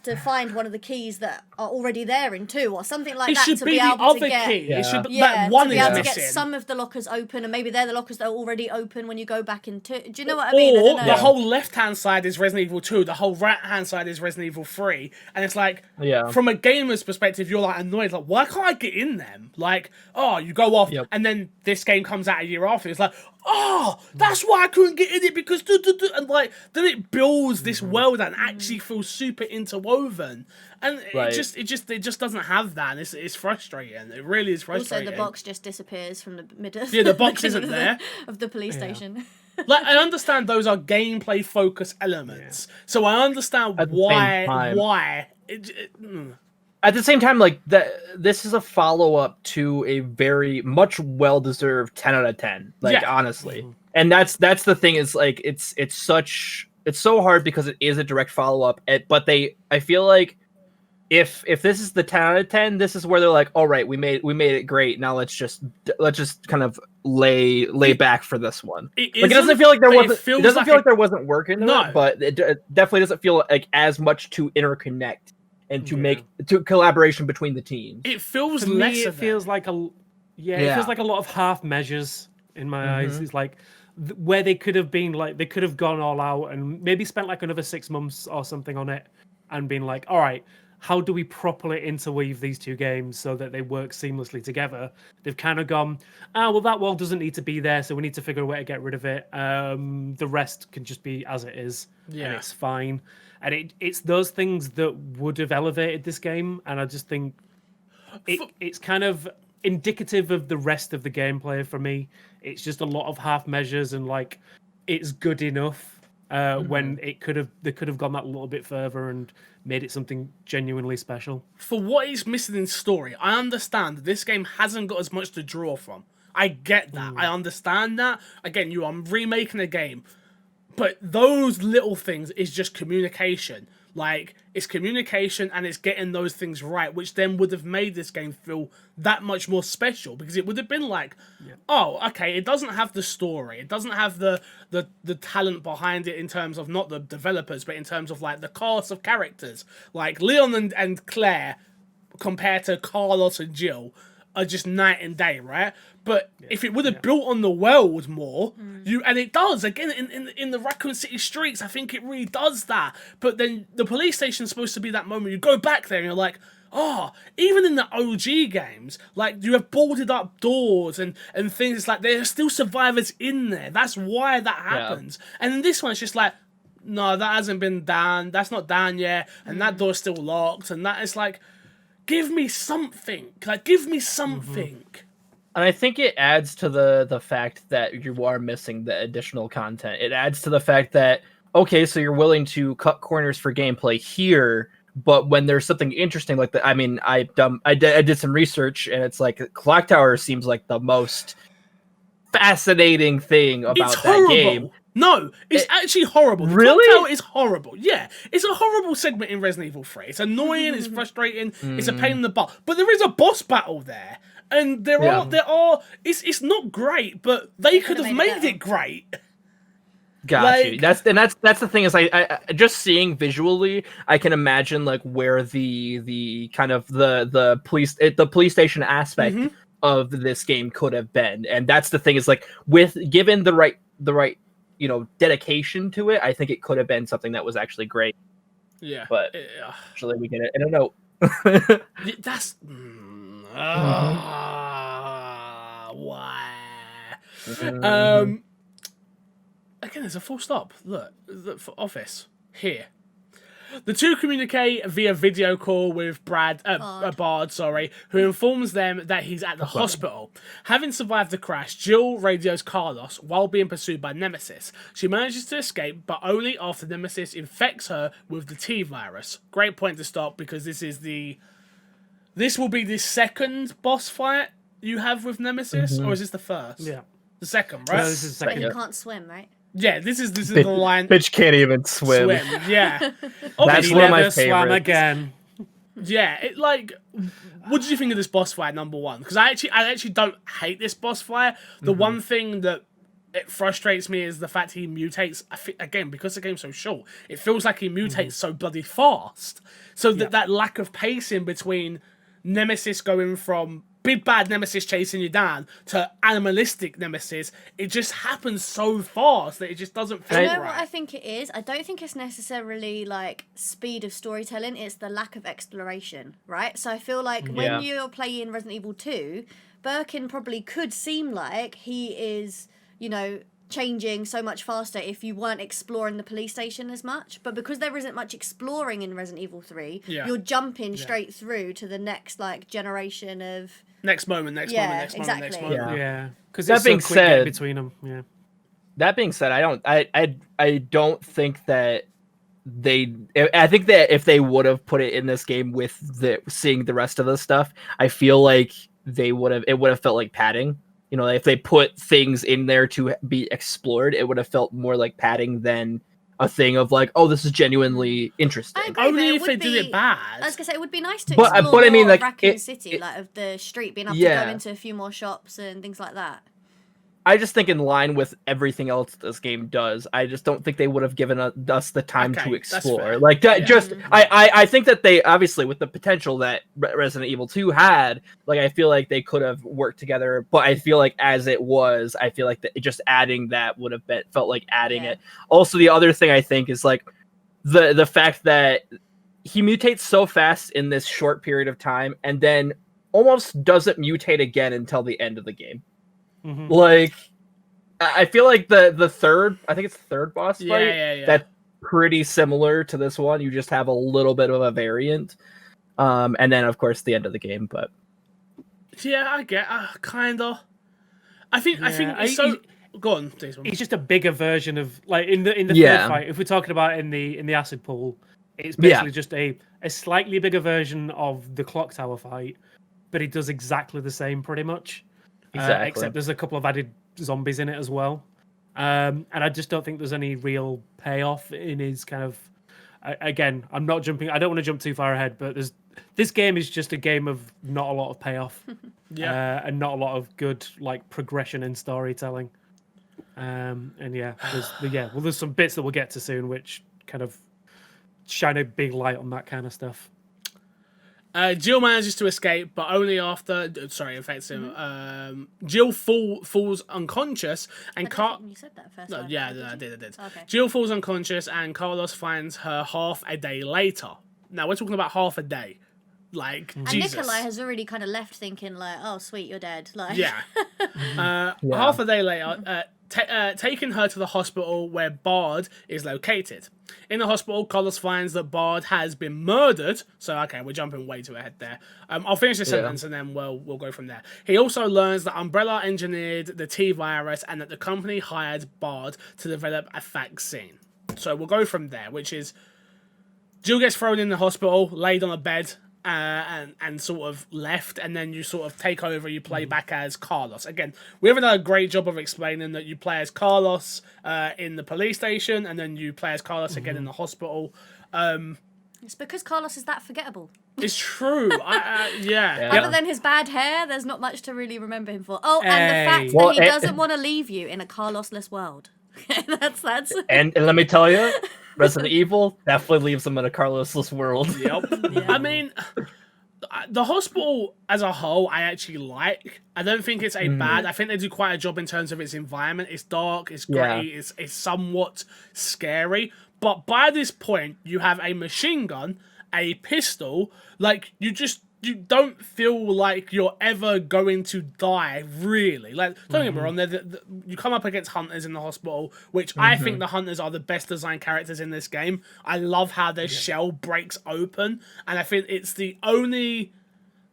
to find one of the keys that are already there in 2 or something like
It
that
should
to
be
be
the
able
other
to get.
key. It should be,
Yeah,
that one
to be
is
able to
missing.
get some of the lockers open, and maybe they're the lockers that are already open when you go back into. Do you know what I mean? I
Or
don't know.
the whole left-hand side is Resident Evil 2, the whole right-hand side is Resident Evil 3, and it's like, from a gamer's perspective, you're like annoyed, like, why can't I get in them? Like, you go off, and then this game comes out a year after, it's like, that's why I couldn't get in it, because and like, then it builds this world that actually feels super interwoven, and it just doesn't have that, and it's frustrating. It really is frustrating.
Also, the box just disappears from the middle.
Yeah, the box isn't there.
Of the police station.
Like, I understand those are gameplay focus elements, so I understand
At the same time.
why.
At the same time, like, this is a follow-up to a very much well-deserved 10 out of 10. Like, honestly. And that's the thing, is like, it's so hard because it is a direct follow-up, but I feel like if this is the 10 out of 10, this is where they're like, all right, we made it great. Now let's just kind of lay back for this one. It doesn't feel like there wasn't. It doesn't feel like there wasn't work in it, but it definitely doesn't feel like as much to interconnect and to make to collaboration between the teams.
It feels
For
less.
me, it feels like it feels like a lot of half measures in my eyes. It's like where they could have been like they could have gone all out and maybe spent like another 6 months or something on it and been like, all right, how do we properly interweave these two games so that they work seamlessly together? They've kind of gone, well, that wall doesn't need to be there, so we need to figure a way to get rid of it. The rest can just be as it is, and it's fine. And it's those things that would have elevated this game, and I just think it's kind of indicative of the rest of the gameplay for me. It's just a lot of half measures, and like it's good enough when they could have gone that a little bit further and made it something genuinely special.
For what is missing in story, I understand that this game hasn't got as much to draw from. I get that. I understand that. Again, you are remaking a game. But those little things is just communication. Like, it's communication and it's getting those things right, which then would have made this game feel that much more special, because it would have been like, oh, okay, it doesn't have the story, it doesn't have the talent behind it in terms of not the developers, but in terms of like the cast of characters. Like Leon and Claire compared to Carlos and Jill are just night and day, right? But if it would have built on the world more, and it does, again, in the Raccoon City streets, I think it really does that. But then the police station is supposed to be that moment. You go back there and you're like, even in the OG games, like, you have boarded up doors and things. It's like, there are still survivors in there. That's why that happens. And in this one, it's just like, no, that hasn't been done. That's not done yet. And that door's still locked. And that is like, give me something. Like, give me something.
And I think it adds to the fact that you are missing the additional content. It adds to the fact that, okay, so you're willing to cut corners for gameplay here, but when there's something interesting like that, I mean, I did some research, and it's like Clock Tower seems like the most fascinating thing about that game.
No, it's actually horrible. The
really?
Clock Tower is horrible. Yeah, it's a horrible segment in Resident Evil 3. It's annoying, it's frustrating, it's a pain in the butt. But there is a boss battle there. And there are it's not great, but they could have made it great.
Got you. That's the thing is I just seeing visually, I can imagine like where the kind of the police station aspect of this game could have been. And that's the thing is like with given the right dedication to it, I think it could have been something that was actually great.
Yeah.
But actually we get it. I don't know.
That's why? Again, there's a full stop. Look for Office here. The two communicate via video call with Bard, who informs them that he's at the hospital. Having survived the crash, Jill radios Carlos while being pursued by Nemesis. She manages to escape, but only after Nemesis infects her with the T-virus. Great point to stop, because this will be the second boss fight you have with Nemesis, or is this the first?
Yeah.
The second, right?
No, this is the second.
But he can't swim, right?
Yeah, this is the line.
Bitch can't even swim.
Yeah.
That's one of my
Never swam
favorites.
again.
Yeah, what did you think of this boss fight, number one? Because I actually don't hate this boss fight. The one thing that it frustrates me is the fact he mutates. Again, because the game's so short, it feels like he mutates so bloody fast. So that lack of pacing between Nemesis going from big bad Nemesis chasing you down to animalistic Nemesis, it just happens so fast that it just doesn't feel right.
You know what I think it is? I don't think it's necessarily like speed of storytelling, it's the lack of exploration, right? So I feel like when you're playing Resident Evil 2, Birkin probably could seem like he is, changing so much faster if you weren't exploring the police station as much. But because there isn't much exploring in Resident Evil 3, you're jumping straight through to the next generation of next moment.
Yeah, because that being said, between them. Yeah.
That being said, I don't think that I think that if they would have put it in this game with seeing the rest of the stuff, I feel like it would have felt like padding. If they put things in there to be explored, it would have felt more like padding than a thing of like, oh, this is genuinely interesting.
I agree,
Only
but
if they did it bad.
I was gonna say it would be nice to
But-
explore
but I mean,
more
like,
Raccoon City, like of the street, being able to
Yeah.
go into a few more shops and things like that.
I just think in line with everything else this game does, I just don't think they would have given us the time
Okay,
to
that's
explore.
fair.
Like that,
Yeah.
just I think that they obviously, with the potential that Resident Evil 2 had, like I feel like they could have worked together. But I feel like as it was, I feel like just adding that would have felt like adding
Yeah.
it. Also, the other thing I think is like the fact that he mutates so fast in this short period of time, and then almost doesn't mutate again until the end of the game.
Mhm.
Like, I feel like the third, I think it's the third boss fight,
Yeah.
that's pretty similar to this one. You just have a little bit of a variant, and then of course the end of the game. But
Yeah, I get kinda. I think
Yeah,
it's so. Go on, Jason.
He's just a bigger version of like in the
Yeah.
third fight. If we're talking about in the acid pool, it's basically just a slightly bigger version of the clock tower fight, but he does exactly the same pretty much.
Exactly.
Except there's a couple of added zombies in it as well. And I just don't think there's any real payoff in his kind of. Again, I'm not jumping. I don't want to jump too far ahead, but this game is just a game of not a lot of payoff, and not a lot of good like progression and storytelling. And yeah, there's some bits that we'll get to soon, which kind of shine a big light on that kind of stuff.
Jill manages to escape, but only after. Sorry, affects him. Jill falls unconscious, and
You said that first.
No,
time,
yeah,
did
I
you?
did.
Okay.
Jill falls unconscious, and Carlos finds her half a day later. Now we're talking about half a day, like
And
Jesus.
Nikolai has already kind of left thinking like, oh sweet, you're dead. Like,
Yeah. Half a day later, taking her to the hospital where Bard is located. In the hospital, Carlos finds that Bard has been murdered. So, okay, we're jumping way too ahead there. I'll finish the sentence and then we'll go from there. He also learns that Umbrella engineered the T-virus and that the company hired Bard to develop a vaccine. So we'll go from there, which is Jill gets thrown in the hospital, laid on a bed, and sort of left, and then you sort of take over. You play back as Carlos. Again, we haven't done a great job of explaining that you play as Carlos in the police station, and then you play as Carlos again in the hospital.
It's because Carlos is that forgettable.
It's true. Yeah.
Other than his bad hair, there's not much to really remember him for. Oh, and the fact
Well,
that he doesn't want to leave you in a Carlos-less world. that's.
and let me tell you, Resident Evil definitely leaves them in a Carlosless world.
Yep. I mean, the hospital as a whole, I actually like. I don't think it's a bad. I think they do quite a job in terms of its environment. It's dark. It's gritty. It's somewhat scary. But by this point, you have a machine gun, a pistol. Like you don't feel like you're ever going to die, really. Like, don't get me wrong, you come up against hunters in the hospital, which I think the hunters are the best designed characters in this game. I love how their shell breaks open, and I think it's the only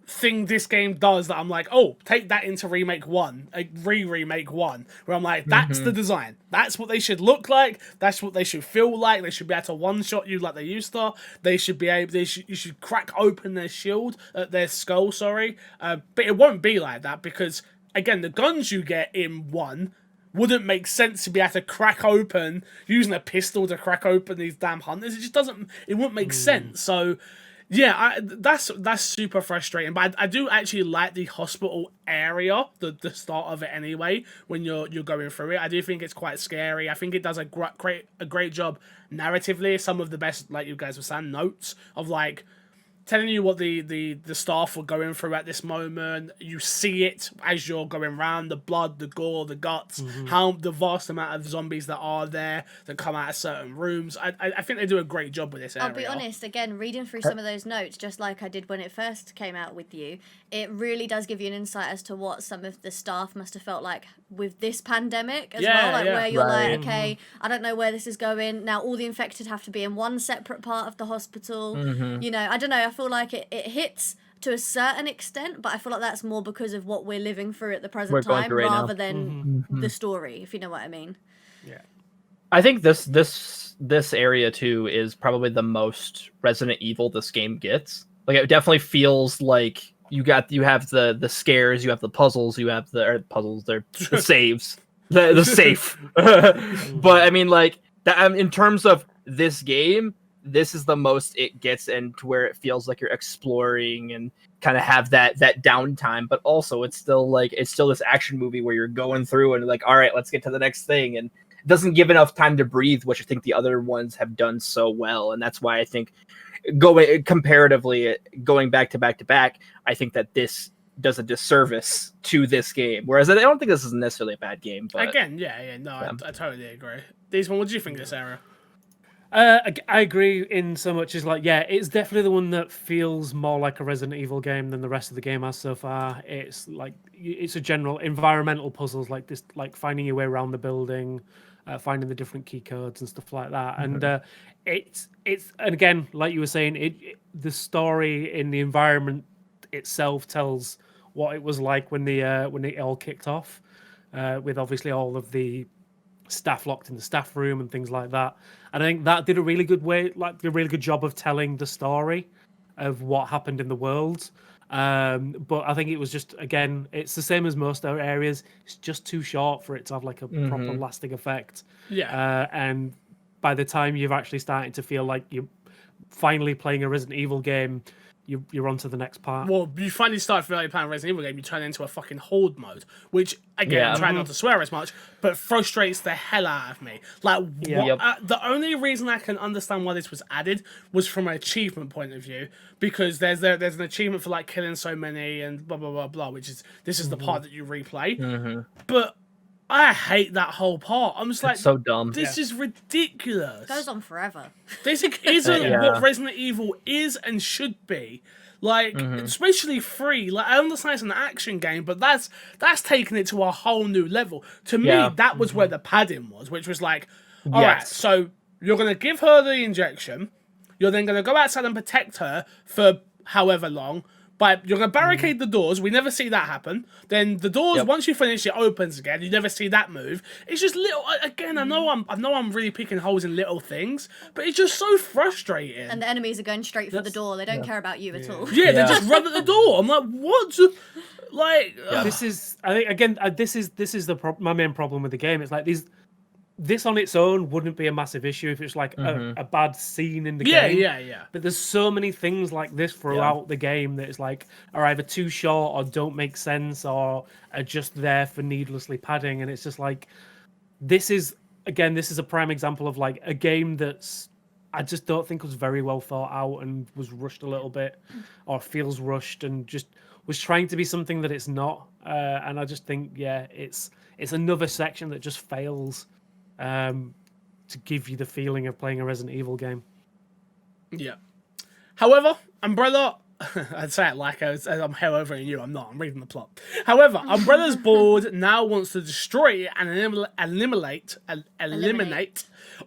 thing this game does that I'm like, oh, take that into Remake 1, remake 1, where I'm like, that's the design. That's what they should look like. That's what they should feel like. They should be able to one-shot you like they used to. They should be able, you should crack open their shield, their skull, sorry. But it won't be like that because, again, the guns you get in 1 wouldn't make sense to be able to crack open, using a pistol to crack open these damn hunters. It just doesn't, it wouldn't make sense. So, yeah, that's super frustrating. But I do actually like the hospital area, the start of it anyway. When you're going through it, I do think it's quite scary. I think it does a great job narratively. Some of the best, like you guys were saying, notes of like telling you what the staff were going through at this moment. You see it as you're going around, the blood, the gore, the guts, how the vast amount of zombies that are there that come out of certain rooms. I think they do a great job with this area.
I'll be honest, again, reading through some of those notes, just like I did when it first came out with you, it really does give you an insight as to what some of the staff must have felt like with this pandemic as well. Like where you're like, okay, I don't know where this is going. Now all the infected have to be in one separate part of the hospital. You know, I don't know, I feel like it hits to a certain extent, but I feel like that's more because of what we're living through at the present time rather than the story, if you know what I mean.
Yeah.
I think this area too is probably the most Resident Evil this game gets. Like it definitely feels like you have the scares, you have the puzzles, you have the saves, the safe. But I mean, like that in terms of this game, this is the most it gets, and to where it feels like you're exploring and kind of have that downtime, but also it's still this action movie where you're going through and like, all right, let's get to the next thing, and it doesn't give enough time to breathe, which I think the other ones have done so well. And that's why I think going back to back, I think that this does a disservice to this game. Whereas I don't think this is necessarily a bad game. But
again, I totally agree. These one, what do you think of this area?
I agree in so much as like, yeah, it's definitely the one that feels more like a Resident Evil game than the rest of the game has so far. It's like, it's a general environmental puzzles like this, like finding your way around the building, finding the different key codes and stuff like that.
Mm-hmm.
And it's and again, like you were saying, the story in the environment itself tells what it was like when it all kicked off, with obviously all of the staff locked in the staff room and things like that. And I think that did a really good job of telling the story of what happened in the world. But I think it was just, again, it's the same as most other areas. It's just too short for it to have like a proper lasting effect.
Yeah.
And by the time you've actually started to feel like you're finally playing a Resident Evil game, you're on to the next part.
Well, you finally start feeling like playing a Resident Evil game, you turn into a fucking Horde Mode, which, again, I try not to swear as much, but frustrates the hell out of me. Like, the only reason I can understand why this was added was from an achievement point of view, because there's an achievement for, like, killing so many and blah, blah, blah, blah, which is, this is the part that you replay. But I hate that whole part. I'm just like,
it's so dumb.
This is ridiculous.
It goes on forever.
This isn't what Resident Evil is and should be. Like, especially 3. Like, I understand it's an action game, but that's taking it to a whole new level. To me, that was where the padding was, which was like, all right, so you're going to give her the injection. You're then going to go outside and protect her for however long. But you're going to barricade the doors. We never see that happen. Then the doors, once you finish, it opens again. You never see that move. It's just little. Again, I know I'm really picking holes in little things, but it's just so frustrating.
And the enemies are going straight for the door. They don't care about you at all.
Yeah, they just run at the door. I'm like, what? Like,
this is. I think again, this is my main problem with the game. It's like this on its own wouldn't be a massive issue if it's like a bad scene in the game.
Yeah.
But there's so many things like this throughout the game that it's like are either too short or don't make sense or are just there for needlessly padding. And it's just like, this is a prime example of like a game that's, I just don't think was very well thought out and was rushed a little bit or feels rushed and just was trying to be something that it's not. And I just think, it's another section that just fails to give you the feeling of playing a Resident Evil game.
Yeah. However, Umbrella, I'd say it like I'm hell over in you. I'm not. I'm reading the plot. However, Umbrella's board now wants to destroy it and eliminate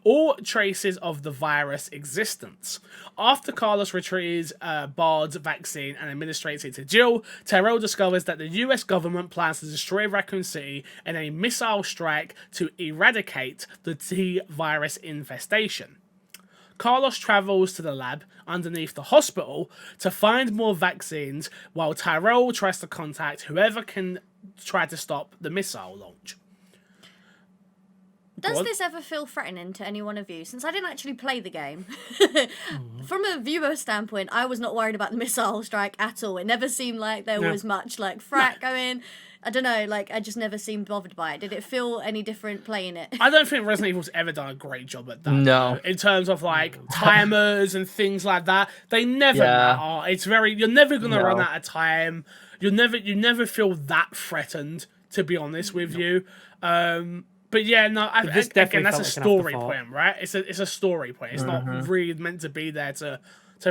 all traces of the virus existence. After Carlos retrieves Bard's vaccine and administrates it to Jill, Tyrell discovers that the US government plans to destroy Raccoon City in a missile strike to eradicate the T virus infestation. Carlos travels to the lab underneath the hospital to find more vaccines, while Tyrell tries to contact whoever can try to stop the missile launch.
Does this ever feel threatening to any one of you? Since I didn't actually play the game, from a viewer standpoint, I was not worried about the missile strike at all. It never seemed like there was much like frat going. I don't know, like, I just never seemed bothered by it. Did it feel any different playing it?
I don't think Resident Evil's ever done a great job at that.
No.
In terms of, like, timers and things like that. They never matter. It's very... You're never going to run out of time. You never feel that threatened, to be honest with you. But yeah, no, again, that's a story point, right? It's a story point. It's not really meant to be there to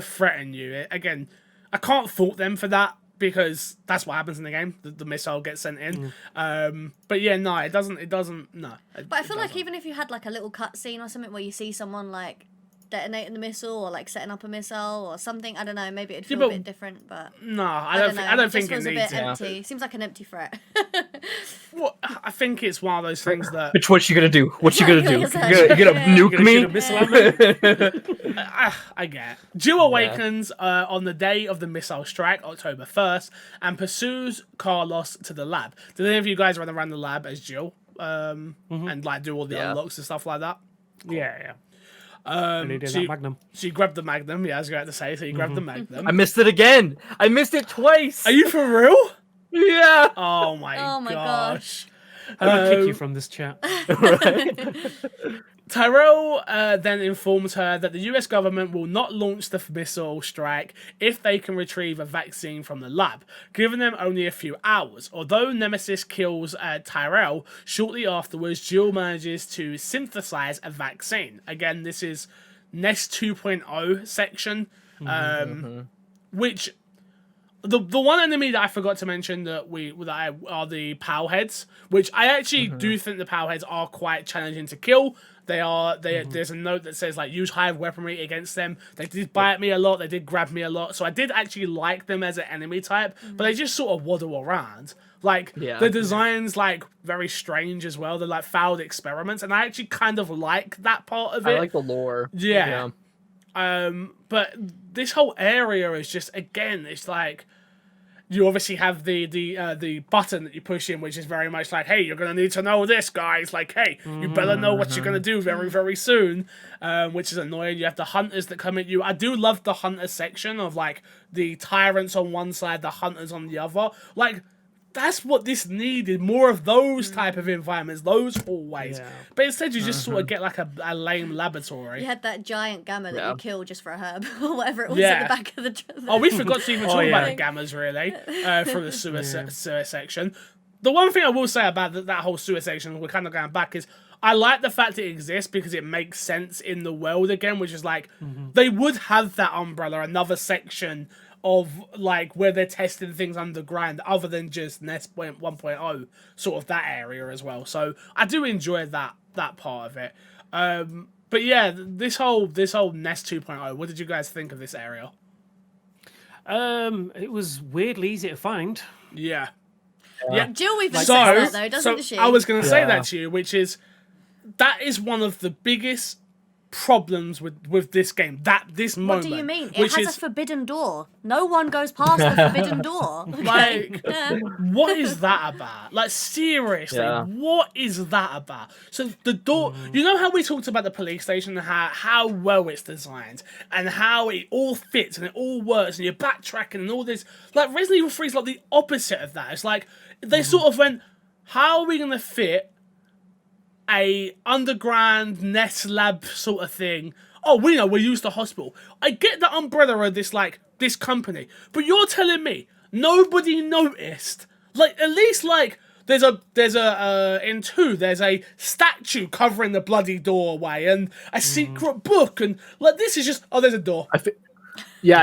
threaten you. Again, I can't fault them for that, because that's what happens in the game. The missile gets sent in. But yeah, no, it doesn't, no.
But I feel like even if you had like a little cutscene or something where you see someone like detonating the missile or like setting up a missile or something, I don't know, maybe it'd feel a bit different, but...
No, I don't think it needs
it. It feels a bit empty. Seems like an empty threat.
Well, I think it's one of those things that...
Which, what you gonna do? What you gonna do? You gonna nuke me?
I get it. Jill awakens on the day of the missile strike, October 1st, and pursues Carlos to the lab. Did any of you guys run around the lab as Jill? And like do all the unlocks and stuff like that?
Yeah. And he did that Magnum.
So you grabbed the Magnum, yeah, I was about to say. So you grabbed the Magnum.
I missed it again. I missed it twice.
Are you for real?
Yeah.
Oh my
gosh.
I'm gonna kick you from this chat.
Tyrell then informs her that the US government will not launch the missile strike if they can retrieve a vaccine from the lab, giving them only a few hours. Although Nemesis kills Tyrell, shortly afterwards, Jill manages to synthesize a vaccine. Again, this is Nest 2.0 section, which... The one enemy that I forgot to mention are the Powerheads, which I actually do think the Powerheads are quite challenging to kill. There's a note that says like use high weaponry against them. They did bite me a lot. They did grab me a lot. So I did actually like them as an enemy type, but they just sort of waddle around. Like the design's like very strange as well. They're like failed experiments, and I actually kind of like that part of it.
I like the lore.
Yeah. But this whole area is just, again, it's like you obviously have the button that you push in, which is very much like, hey, you're gonna need to know this, guys. Like, hey, you better know what you're gonna do very, very soon. Which is annoying. You have the hunters that come at you. I do love the hunter section of like the tyrants on one side, the hunters on the other. Like, that's what this needed, more of those type of environments, those hallways. Yeah. But instead you just sort of get like a lame laboratory.
You had that giant gamma that you killed just for a herb, or whatever it was at the back of the...
Oh, we forgot to even talk about the gammas, really, from the sewer section. The one thing I will say about that whole sewer section, we're kind of going back, is I like the fact it exists because it makes sense in the world again, which is like, they would have that umbrella, another section of like where they're testing things underground other than just Nest 1.0, sort of that area as well. So I do enjoy that part of it. But yeah, this whole Nest 2.0, what did you guys think of this area?
It was weirdly easy to find.
Yeah.
Jill even says that though, doesn't she?
I was going to say that to you, which is that is one of the biggest problems with this game, this moment.
What do you mean? It has a forbidden door. No one goes past the forbidden door.
Like, what is that about? Like, seriously, what is that about? So the door, you know how we talked about the police station and how well it's designed and how it all fits and it all works and you're backtracking and all this. Like, Resident Evil 3 is like the opposite of that. It's like, they sort of went, how are we going to fit a underground Nest lab sort of thing? Oh, we know, we use the hospital. I get the umbrella of this company, but you're telling me nobody noticed? Like, at least like there's a in 2 there's a statue covering the bloody doorway and a secret book, and like this is just there's a door.
I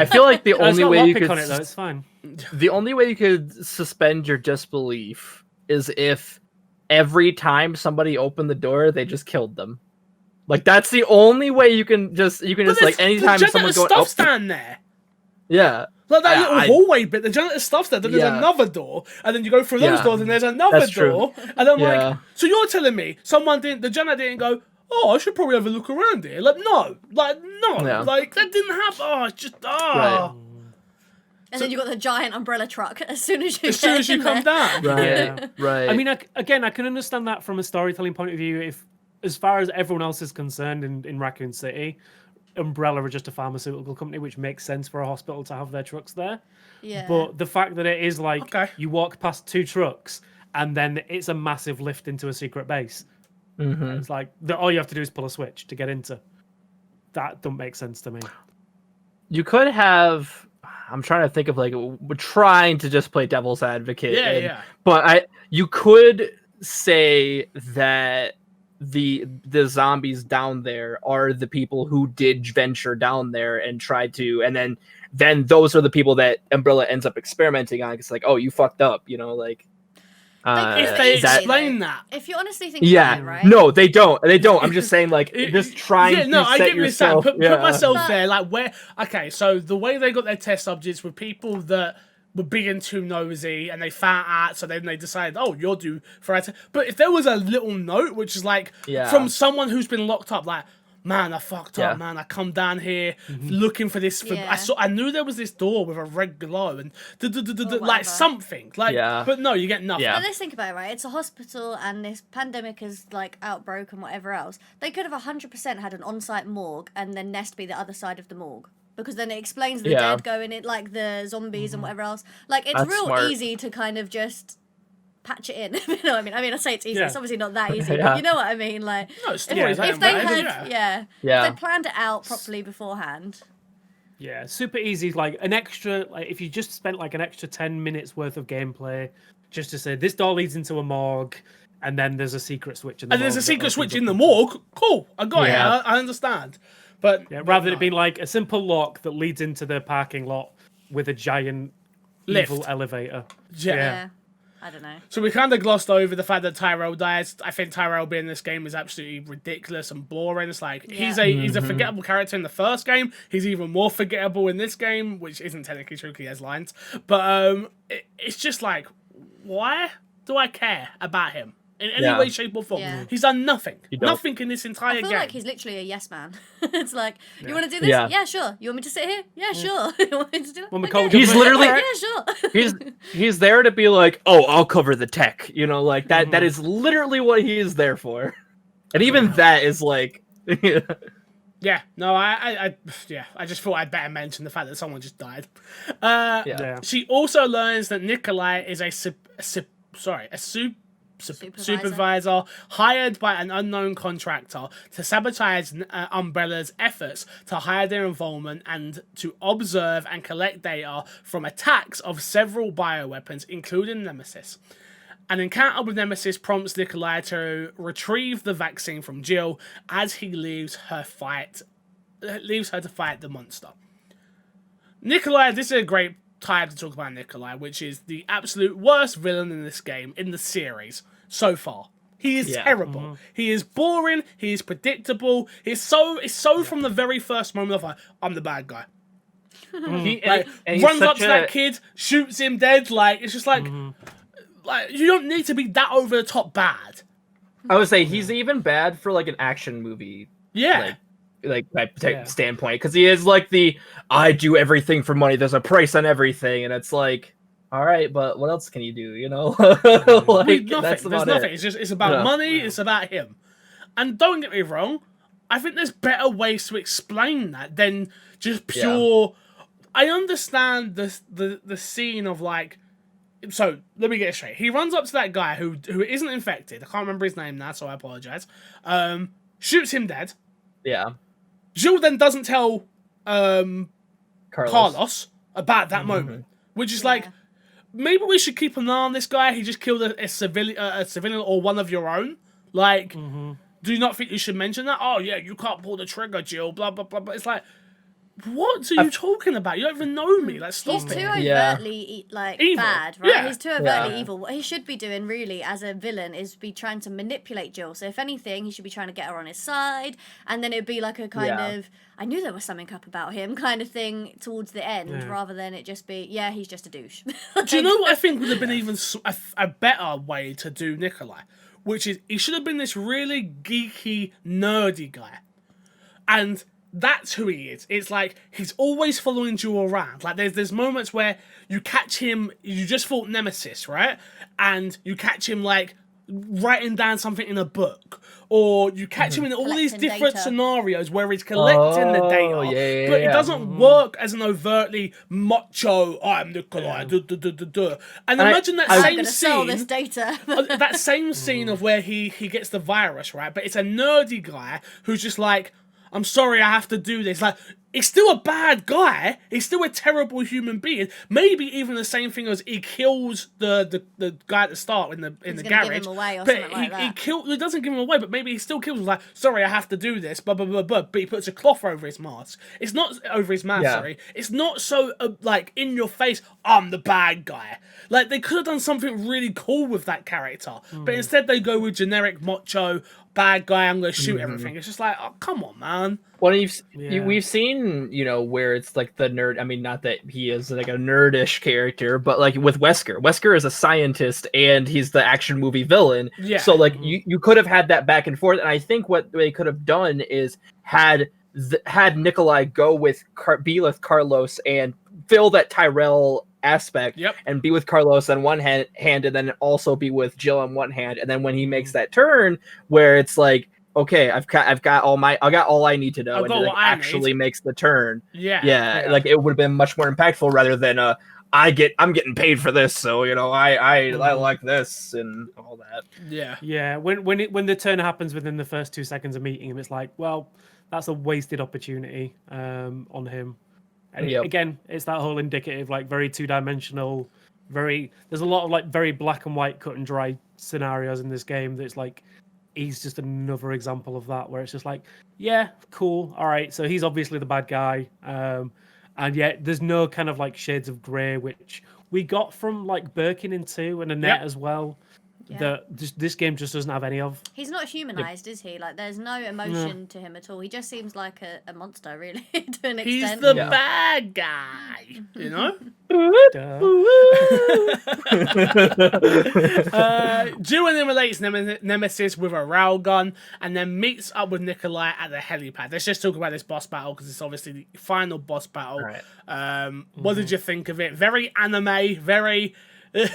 feel like the only way you could
on it though, it's fine.
The only way you could suspend your disbelief is if every time somebody opened the door, they just killed them. Like, that's the only way you can just like anytime someone's going
stuff stand there.
Yeah.
Like that little hallway bit, the janitor stuff's there, then there's another door, and then you go through those doors and there's another door. And I'm like, so you're telling me the janitor didn't go, oh, I should probably have a look around here. Like, no. Like that didn't happen. Oh, it's just
Right.
And then you got the giant umbrella truck as soon as you
come down.
Right.
I mean, I can understand that from a storytelling point of view. If, as far as everyone else is concerned in Raccoon City, Umbrella are just a pharmaceutical company, which makes sense for a hospital to have their trucks there.
Yeah.
But the fact that it is like you walk past 2 trucks and then it's a massive lift into a secret base. It's like all you have to do is pull a switch to get into. That don't make sense to me.
You could have. I'm trying to think of like we're trying to just play devil's advocate. But you could say that the zombies down there are the people who did venture down there and tried to, and then those are the people that Umbrella ends up experimenting on. It's like, oh, you fucked up, like.
If they explain that.
If you honestly think about it, right?
No, they don't. I'm just saying, like, just trying to set yourself.
Put myself there, like, where... Okay, so the way they got their test subjects were people that were being too nosy, and they found out, so then they decided, oh, you're due for it. But if there was a little note, which is like, from someone who's been locked up, like, man, I fucked up, man. I come down here looking for this. I knew there was this door with a red glow and like something. Like, but no, you get nothing.
But let's think about it, right? It's a hospital and this pandemic is like outbroke and whatever else. They could have 100% had an on-site morgue and then Nest be the other side of the morgue. Because then it explains the dead going in, like the zombies and whatever else. Like, it's real easy to kind of just patch it in. You know what I mean? I say it's easy. It's obviously not that easy, but you know what I mean? Like,
no,
if they had, if they planned it out properly beforehand.
Yeah, super easy. Like an extra, like if you just spent like an extra 10 minutes worth of gameplay, just to say this door leads into a morgue, and then there's a secret switch in the morgue.
And there's a secret switch in the morgue. Cool, I got it. I understand. But
rather than it being like a simple lock that leads into the parking lot with a giant evil elevator.
Yeah. I don't know.
So we kind of glossed over the fact that Tyrell dies. I think Tyrell being in this game is absolutely ridiculous and boring. It's like he's a forgettable character in the first game. He's even more forgettable in this game, which isn't technically true because he has lines. But it's just like, why do I care about him in any way, shape, or form? He's done nothing. Nothing in this entire game.
I feel like he's literally a yes man. It's like, you want to do this? Yeah, sure. You want me to sit here? Yeah, sure. You want me to do that?
He's literally,
yeah, sure.
he's there to be like, oh, I'll cover the tech. You know, like that. That is literally what he is there for. And even that is like,
yeah, no, I just thought I'd better mention the fact that someone just died. She also learns that Nikolai is a supervisor hired by an unknown contractor to sabotage Umbrella's efforts to hide their involvement and to observe and collect data from attacks of several bioweapons, including Nemesis. An encounter with Nemesis prompts Nikolai to retrieve the vaccine from Jill as he leaves her to fight the monster. Nikolai, this is a great time to talk about Nikolai, which is the absolute worst villain in this game, in the series, so far. He is terrible. He is boring. He is predictable. It's so from the very first moment of like, I'm the bad guy. Runs up to that kid, shoots him dead. Like, it's just like, like you don't need to be that over the top bad.
I would say he's even bad for like an action movie. Standpoint, because he is like I do everything for money. There's a price on everything, and it's like, all right, but what else can you do? You know,
like there's nothing. It's about money. It's about him. And don't get me wrong, I think there's better ways to explain that than just pure. I understand the scene of like. So let me get it straight. He runs up to that guy who isn't infected. I can't remember his name now, so I apologize. Shoots him dead.
Yeah.
Jill then doesn't tell Carlos about that moment, which is like, maybe we should keep an eye on this guy. He just killed a civilian or one of your own. Like, do you not think you should mention that? Oh yeah, you can't pull the trigger, Jill. Blah blah blah. But it's like, what are you talking about? You don't even know me. Like, stop
He's too overtly evil. Bad, right? He's too overtly evil. What he should be doing, really, as a villain, is be trying to manipulate Jill. So if anything, he should be trying to get her on his side, and then it'd be like a kind of, I knew there was something up about him kind of thing towards the end, rather than it just be, he's just a douche.
Do you know what I think would have been even a better way to do Nikolai? Which is, he should have been this really geeky, nerdy guy. And that's who he is. It's like he's always following you around. Like there's moments where you catch him. You just fought Nemesis, right? And you catch him like writing down something in a book, or you catch him in all these different scenarios where he's collecting the data. But it doesn't work as an overtly macho. I'm Nikolai. And imagine that same scene.
Sell this data.
That same scene of where he gets the virus, right? But it's a nerdy guy who's just like, I'm sorry, I have to do this. Like, he's still a bad guy. He's still a terrible human being. Maybe even the same thing as he kills the guy at the start in the garage.
Give him away or
but
something like that.
He doesn't give him away, but maybe he still kills him. Like, sorry, I have to do this. Blah blah blah blah. But he puts a cloth over his mask. It's not over his mouth. Sorry, it's not so like in your face. I'm the bad guy. Like they could have done something really cool with that character, but instead they go with generic macho bad guy. I'm gonna shoot everything. It's just like, oh come on, man.
Well, we've seen, where it's like the nerd. I mean, not that he is like a nerdish character, but like with Wesker. Wesker is a scientist and he's the action movie villain. Yeah. So like you could have had that back and forth. And I think what they could have done is had Nikolai be with Carlos and fill that Tyrell aspect, and be with Carlos on one hand, and then also be with Jill on one hand, and then when he makes that turn where it's like, okay, I've got all I need to know, and it actually makes the turn. Yeah. Like it would have been much more impactful rather than I'm getting paid for this, so I like this and all that.
Yeah. When the turn happens within the first 2 seconds of meeting him, it's like, well, that's a wasted opportunity on him. And again, it's that whole indicative, like very two-dimensional, there's a lot of like very black and white, cut and dry scenarios in this game that's like, he's just another example of that, where it's just like, yeah, cool, all right, so he's obviously the bad guy, and yet there's no kind of like shades of grey, which we got from like Birkin in 2 and Annette as well. That this game just doesn't have any of.
He's not humanized, is he? Like, there's no emotion to him at all. He just seems like a monster, really, to an extent.
He's the bad guy, you know? Jill then relates Nemesis with a railgun and then meets up with Nikolai at the helipad. Let's just talk about this boss battle because it's obviously the final boss battle. Right. What did you think of it? Very anime, very...
you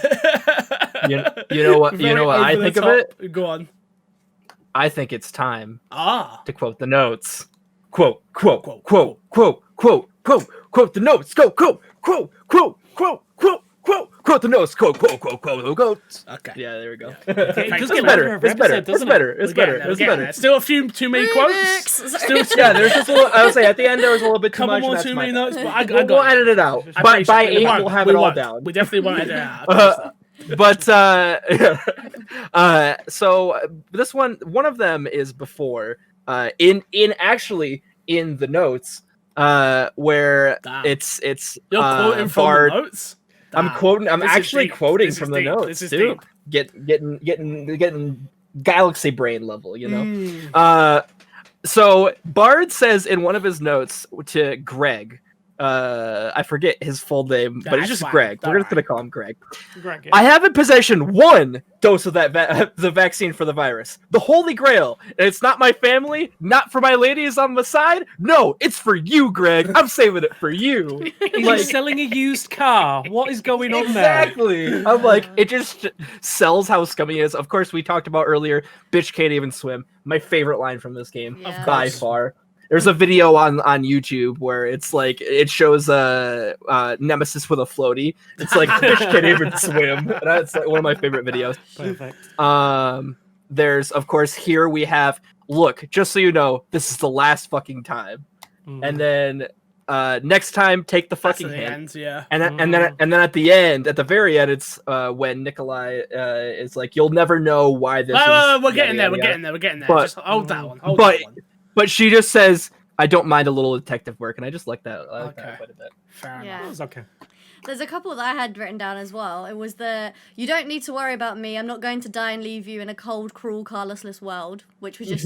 know what I think of it?
Go on.
I think it's time
to
quote the notes. Quote the notes. Go quote the notes. Quote.
Okay.
Yeah, there we go.
It's
better.
Still a few too many quotes.
There's just a little. I would say at the end there was a little bit too much.
Couple more too many notes, but
we'll edit it out. By 8 we'll have it all down.
We definitely won't edit it
out. So this one of them is before in the notes where it's
you're quoting from the notes.
I'm actually quoting from the notes too. Getting galaxy brain level, you know. So Bard says in one of his notes to Greg, I forget his full name, but it's just Greg. We're just gonna call him Greg. I have in possession 1 dose of that the vaccine for the virus, the Holy Grail. And it's not my family, not for my ladies on the side. No, it's for you, Greg. I'm saving it for you.
He's like selling a used car. What is going on there?
Exactly. I'm like, it just sells how scummy he is. Of course, we talked about earlier. Bitch can't even swim. My favorite line from this game, by far. There's a video on YouTube where it's like it shows Nemesis with a floaty. It's like fish can't even swim. That's like one of my favorite videos.
Perfect.
There's of course here we have look, just so you know, this is the last fucking time. And then next time take the fucking hint. And then at the end, at the very end, it's when Nikolai is like, you'll never know why this.
We're getting there. We're getting there.
But,
just hold that one.
But she just says, I don't mind a little detective work, and I just like that. I like that quite a bit.
Fair enough.
It was okay.
There's a couple that I had written down as well. It was you don't need to worry about me. I'm not going to die and leave you in a cold, cruel, Carlosless world, which was just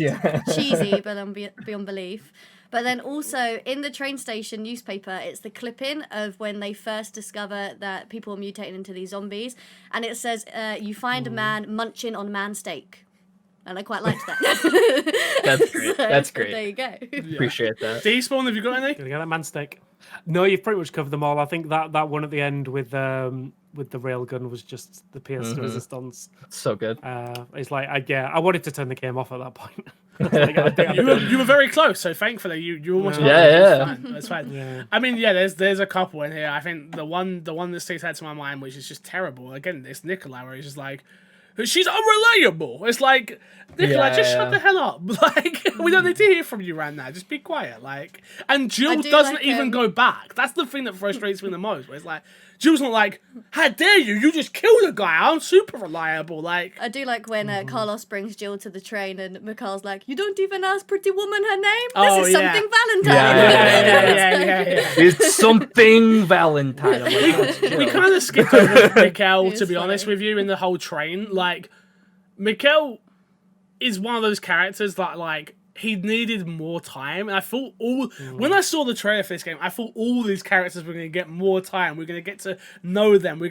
cheesy, but beyond belief. But then also in the train station newspaper, it's the clipping of when they first discover that people are mutating into these zombies. And it says, you find a man munching on man steak. And I quite liked that.
That's great. That's great.
There you go.
Appreciate that.
Despawn, have you got any?
Gonna get that man steak. No, you've pretty much covered them all. I think that one at the end with the railgun was just the pièce de resistance.
So good.
It's like I wanted to turn the game off at that point.
You were very close, so thankfully you almost That's fine. Yeah. I mean, there's a couple in here. I think the one that sticks out to my mind, which is just terrible. Again, it's Nikolai, where he's just like, she's unreliable. It's like, Nikolai, just shut the hell up. Like, we don't need to hear from you right now. Just be quiet. Like, and Jill doesn't even go back. That's the thing that frustrates me the most. Where it's like, Jill's not like, how dare you? You just killed a guy. I'm super reliable. Like,
I do like when Carlos brings Jill to the train and Mikhail's like, you don't even ask pretty woman her name? This is something Valentine.
Yeah.
It's something Valentine.
We kind of skipped over Mikhail, to be honest with you, in the whole train. Like, Mikhail is one of those characters that, like, he needed more time, and I thought when I saw the trailer for this game, I thought all these characters were going to get more time. We're going to get to know them.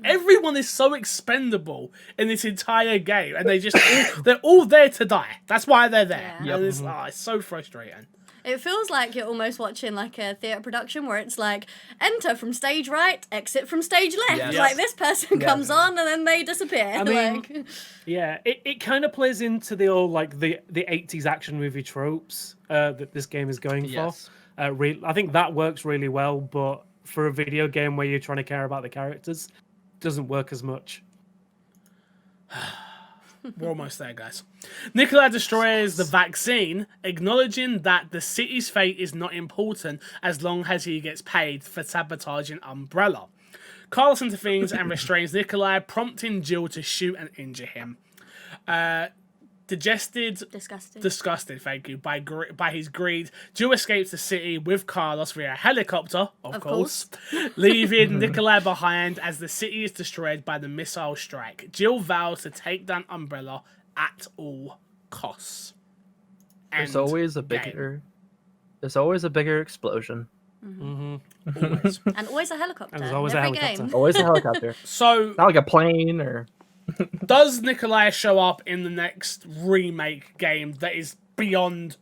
Everyone is so expendable in this entire game, and they're all there to die. That's why they're there.
Yeah.
And it's so frustrating.
It feels like you're almost watching like a theatre production where it's like, enter from stage right, exit from stage left.
Yes.
Like this person comes on and then they disappear.
I mean, yeah, it kind of plays into the old like the 80s action movie tropes that this game is going for. I think that works really well, but for a video game where you're trying to care about the characters, it doesn't work as much.
We're almost there, guys. Nikolai destroys the vaccine, acknowledging that the city's fate is not important as long as he gets paid for sabotaging Umbrella. Carlos intervenes and restrains Nikolai, prompting Jill to shoot and injure him. Disgusted, thank you, by his greed, Jill escapes the city with Carlos via helicopter, of course, leaving Nikolai behind as the city is destroyed by the missile strike. Jill vows to take down Umbrella at all costs.
There's always a bigger explosion.
Always.
And always a helicopter.
And there's always a helicopter.
Game.
Always a helicopter.
So,
not like a plane or...
Does Nikolai show up in the next remake game that is beyond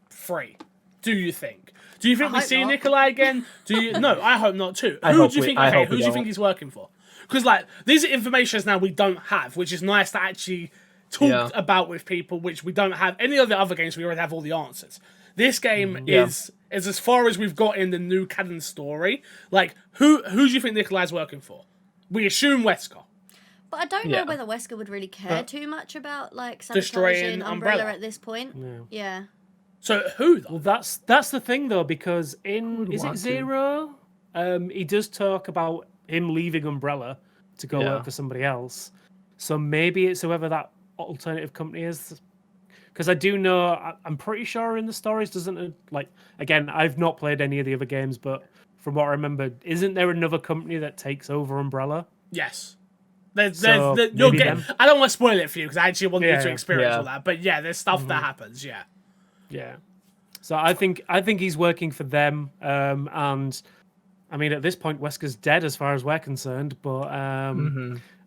free? Do you think? Do you think we see Nikolai again? No, I hope not too. Who do you think he's working for? Because like these are information now we don't have, which is nice to actually talk about with people, which we don't have. Any of the other games we already have all the answers. This game is as far as we've got in the new canon story. Like who do you think Nikolai's working for? We assume Wesker.
But I don't know whether Wesker would really care too much about like sabotaging Umbrella at this point. Yeah.
So who though?
Well, that's the thing though, because is it Zero? He does talk about him leaving Umbrella to go work for somebody else. So maybe it's whoever that alternative company is. Because I do know, I'm pretty sure in the stories doesn't it, like again, I've not played any of the other games, but from what I remember, isn't there another company that takes over Umbrella?
Yes. I don't want to spoil it for you because I actually want you to experience all that. But yeah, there's stuff that happens. Yeah.
Yeah. So I think he's working for them. And I mean, at this point, Wesker's dead as far as we're concerned. But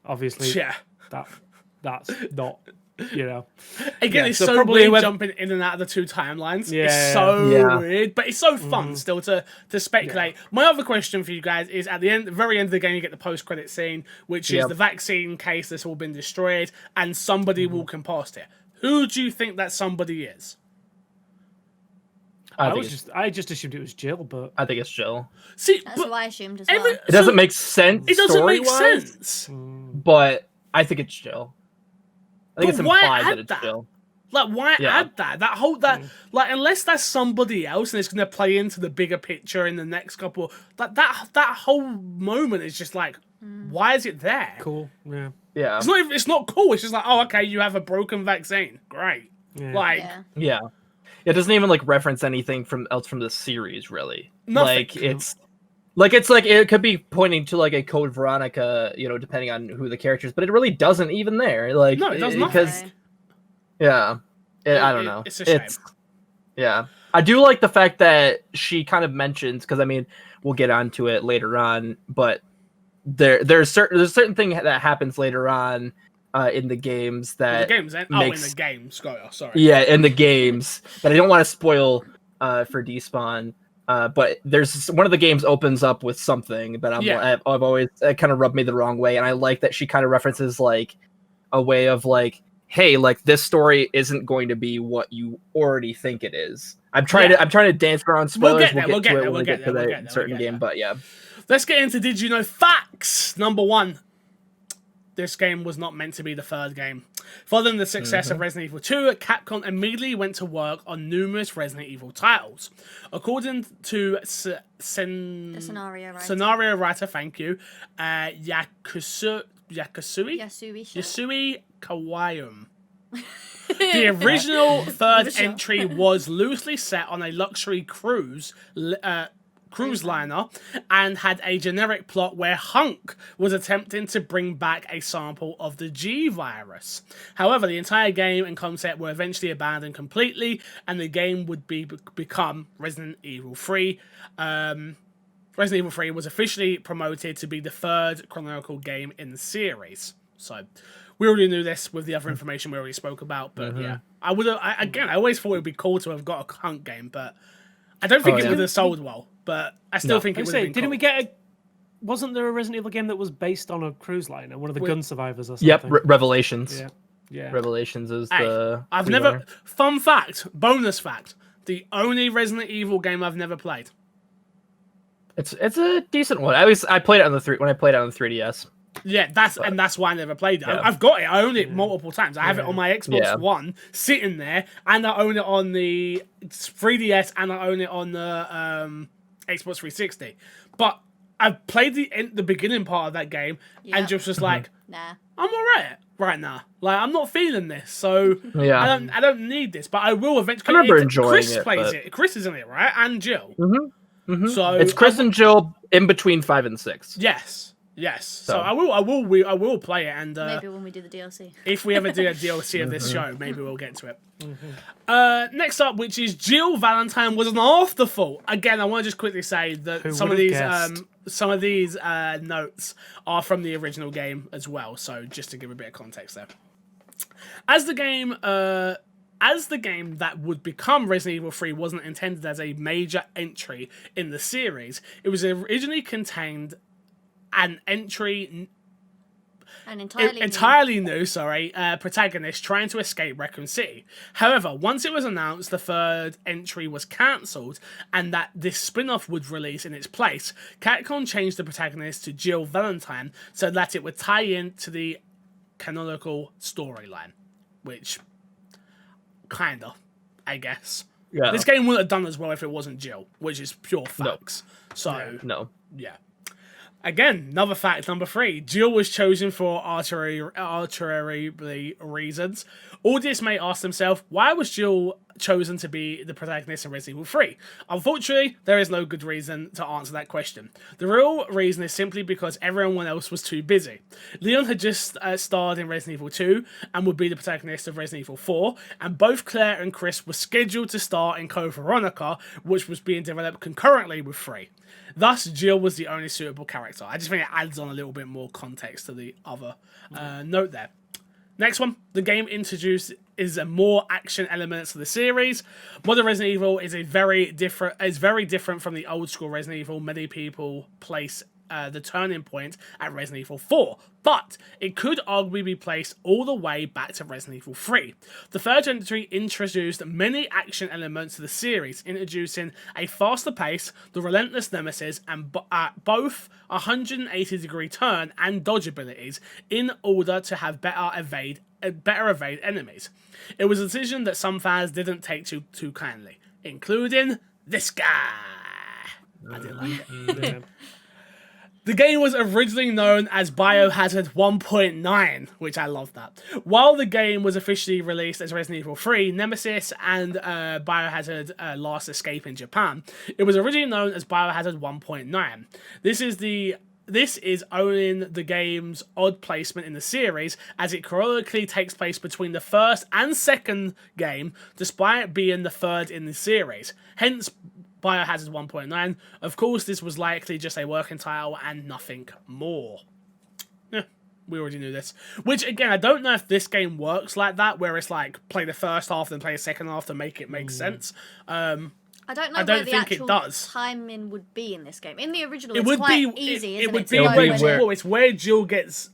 obviously, that's not.
Again, it's so weird jumping in and out of the two timelines. It's so weird, but it's so fun still to speculate. My other question for you guys is at the very end of the game, you get the post-credit scene, which is the vaccine case that's all been destroyed, and somebody walking past it. Who do you think that somebody is?
I just assumed it was Jill, but
I think it's Jill.
See, that's what I assumed as well.
It doesn't make sense.
It doesn't make sense.
But I think it's Jill. I think it's implied that it's Jill.
Like, why add that? Like, unless that's somebody else and it's going to play into the bigger picture in the next couple. Like, that whole moment is just like, why is it there?
Cool. Yeah.
Yeah.
It's not cool. It's just like, oh, okay, you have a broken vaccine. Great.
Yeah.
Like,
yeah. It doesn't even like reference anything else from the series, really.
Nothing.
Like it could be pointing to like a Code Veronica, depending on who the character is, but it really doesn't even there. Like
no, it does not.
Because I don't know.
It's a shame.
Yeah, I do like the fact that she kind of mentions, because I mean we'll get onto it later on, but there's a certain thing that happens later on in the games that
in the games. Sorry.
Yeah, in the games that I don't want to spoil for Despawn. But there's one of the games opens up with something that I've always kind of rubbed me the wrong way, and I like that she kind of references like a way of like, hey, like this story isn't going to be what you already think it is. I'm trying to dance around spoilers. We'll get to it when we get to the certain game, but yeah.
Let's get into Did You Know Facts. Number 1. This game was not meant to be the third game. Following the success of Resident Evil 2, Capcom immediately went to work on numerous Resident Evil titles. According to the scenario writer, thank you, Yasui Kawaium. The original third entry was loosely set on a luxury cruise liner and had a generic plot where Hunk was attempting to bring back a sample of the G virus. However, the entire game and concept were eventually abandoned completely, and the game would become Resident Evil 3. Resident Evil 3 was officially promoted to be the third chronological game in the series. So we already knew this with the other information we already spoke about, but I always thought it would be cool to have got a Hunk game, but I don't think
Oh,
it
yeah.
would have sold well, but I still
No.
think it would have
Say,
been
didn't
cool.
we get a? Wasn't there a Resident Evil game that was based on a cruise liner, one of the
Wait.
gun survivors or
Yep,
something?
Revelations.
Yeah, yeah.
Revelations is
Hey,
the.
I've
free
never.
runner.
Fun fact, bonus fact: the only Resident Evil game I've never played.
It's a decent one. At least I played it on when I played it on the 3DS.
Yeah, that's why I never played it.
Yeah.
I've got it. I own it multiple times. I have it on my Xbox
Yeah.
One sitting there, and I own it on the 3DS, and I own it on the Xbox 360. But I've played the beginning part of that game and
Yep.
just was like,
Nah.
I'm alright right now. Like I'm not feeling this, so
Yeah.
I don't need this. But I will eventually.
I remember enjoying
Chris
it,
plays
but-
it. Chris is in it, right? And Jill.
Mm-hmm.
So
It's Chris and Jill in between 5 and 6.
Yes. So
So.
I will play it, and
Maybe when we do the DLC.
if we ever do a DLC of this show, maybe we'll get to it. Next up, which is Jill Valentine was an afterthought. Again, I want to just quickly say that
Who
some of
would've
these
guessed?
notes are from the original game as well. So just to give a bit of context there, as the game that would become Resident Evil 3 wasn't intended as a major entry in the series, it was originally contained an entry.
And entirely.
Entirely new, protagonist trying to escape Raccoon City. However, once it was announced the third entry was cancelled and that this spin-off would release in its place, Capcom changed the protagonist to Jill Valentine so that it would tie in to the canonical storyline. Which, kinda, I guess.
Yeah.
This game wouldn't have done as well if it wasn't Jill, which is pure facts. So,
No.
yeah. Again, another fact, number 3. Jill was chosen for arbitrary reasons. Audience may ask themselves, why was Jill chosen to be the protagonist in Resident Evil 3? Unfortunately, there is no good reason to answer that question. The real reason is simply because everyone else was too busy. Leon had just starred in Resident Evil 2 and would be the protagonist of Resident Evil 4, and both Claire and Chris were scheduled to star in Code Veronica, which was being developed concurrently with 3. Thus, Jill was the only suitable character. I just think it adds on a little bit more context to the other note there. Next one, the game introduced is a more action elements to the series. Modern Resident Evil is very different from the old school Resident Evil. Many people place the turning point at Resident Evil 4, but it could arguably be placed all the way back to Resident Evil 3. The third entry introduced many action elements to the series, introducing a faster pace, the relentless nemesis, and both 180-degree turn and dodge abilities in order to have better evade enemies. It was a decision that some fans didn't take too kindly, including this guy. I didn't like it. The game was originally known as Biohazard 1.9, which I love that. While the game was officially released as Resident Evil 3, Nemesis and Biohazard Last Escape in Japan, it was originally known as Biohazard 1.9. This is owning the game's odd placement in the series, as it chronologically takes place between the first and second game, despite being the third in the series. Hence, Biohazard 1.9. Of course, this was likely just a working title and nothing more. Yeah, we already knew this. Which, again, I don't know if this game works like that, where it's like, play the first half, then play the second half to make it make sense.
I don't know
I don't
where the
think it
actual
does.
timing would be in this game. In the original,
It
it's
would
quite
be
easy,
it
isn't
would
it?
be
to know
where,
when
it's where Jill gets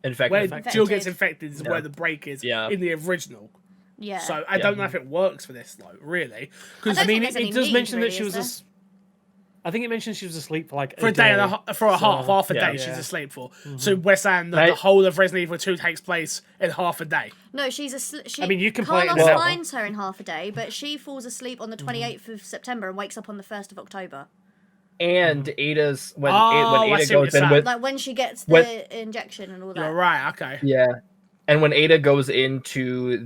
Infected.
where Jill gets infected is where the break is
Yeah.
in the original.
Yeah.
So I don't know if it works for this though, really. Because
I
I
don't
mean,
think there's any
it does
need,
mention
really,
that she
is
was. I think it mentions she was asleep for like
for a day and a half a
yeah.
day she's
Yeah.
asleep for. So we're saying that the whole of Resident Evil 2 takes place in half a day.
No, she's asleep.
I mean, you can play it
Carlos
in an hour.
finds her in half a day, but she falls asleep on the 28th of September and wakes up on the 1st of October.
And Ada's when
I
Ada
see what
goes
you're
in
saying.
with
Like when she gets the injection and all that.
You're right, okay.
and when Ada goes into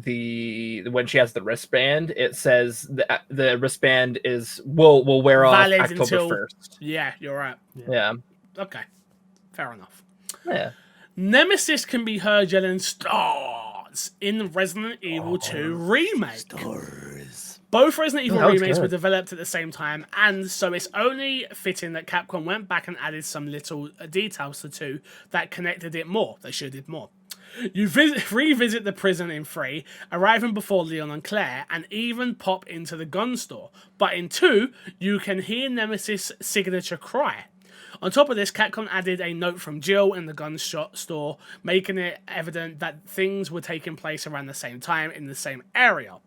when she has the wristband, it says the wristband will wear off
Valid
October
until
1st.
Yeah, you're right.
Yeah.
Okay. Fair enough.
Yeah.
Nemesis can be heard yelling stars in Resident Evil 2 Remake. Both Resident Evil
that was
remakes
good.
were developed at the same time, and so it's only fitting that Capcom went back and added some little details to 2 that connected it more. They should have did more. You revisit the prison in 3, arriving before Leon and Claire, and even pop into the gun store. But in 2, you can hear Nemesis' signature cry. On top of this, Capcom added a note from Jill in the gun store, making it evident that things were taking place around the same time in the same area.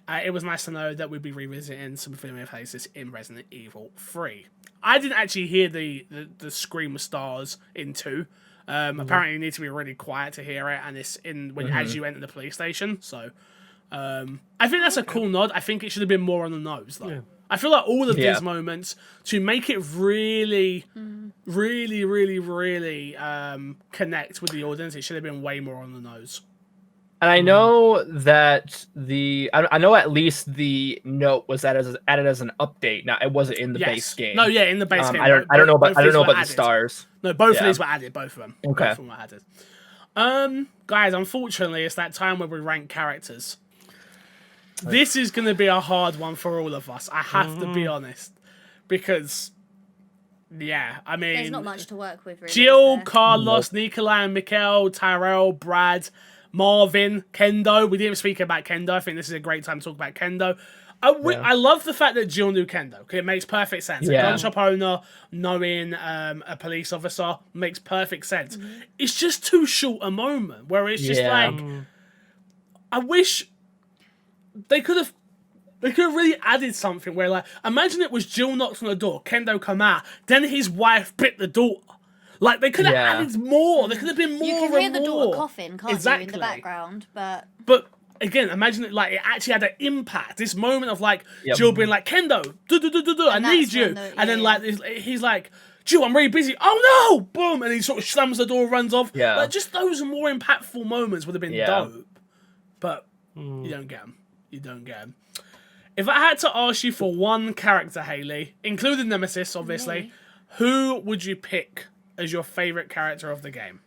It was nice to know that we'd be revisiting some familiar faces in Resident Evil 3. I didn't actually hear the scream of stars in 2. Apparently you need to be really quiet to hear it, and it's in as you enter the police station. So I think that's a cool nod. I think it should have been more on the nose, though. Yeah. I feel like all of these moments, to make it really, really, really, really connect with the audience, it should have been way more on the nose.
And I know that I know at least the note was added as an update. Now it wasn't in the base game.
No, yeah, in the base game.
I don't know about the stars.
No, both of these were added. Both of them.
Okay.
Both of them were added. Guys, unfortunately, it's that time where we rank characters. This is going to be a hard one for all of us. I have to be honest, because I mean,
there's not much to work with. Really,
Jill, Carlos, Nikolai, Mikhail, Tyrell, Brad, Marvin, Kendo. We didn't speak about Kendo. I think this is a great time to talk about Kendo. I love the fact that Jill knew Kendo. Okay, it makes perfect sense. A gun shop owner knowing a police officer makes perfect sense. It's just too short a moment where it's just like, I wish they could have really added something where, like, imagine it was Jill knocks on the door, Kendo come out, then his wife bit the daughter. Like, they could have added more. There could have been more.
You can hear the daughter coughing, can't you, in the background? But
again, imagine it like it actually had an impact. This moment of like Jill being like, Kendo, I need you, and then like he's like, Jill, I'm really busy. Oh no! Boom, and he sort of slams the door, runs off.
Yeah,
like, just those more impactful moments would have been dope. But you don't get them. You don't get them. If I had to ask you for one character, Haley, including Nemesis, obviously, who would you pick as your favorite character of the game?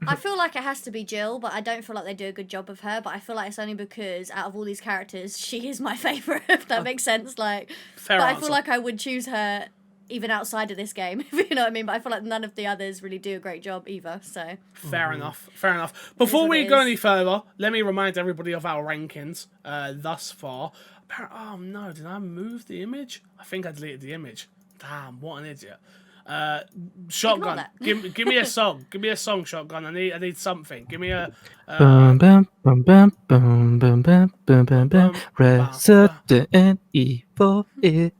I feel like it has to be Jill, but I don't feel like they do a good job of her. But I feel like it's only because out of all these characters, she is my favorite. If that makes sense, like.
Fair
but
answer.
I feel like I would choose her even outside of this game, if you know what I mean. But I feel like none of the others really do a great job either. So.
Fair enough. Fair enough. Before we go any further, let me remind everybody of our rankings thus far. Oh no! Did I move the image? I think I deleted the image. Damn! What an idiot. Shotgun. Give me a song. Give me a song, Shotgun. I need something. Give me a.
Resident Evil.
Okay,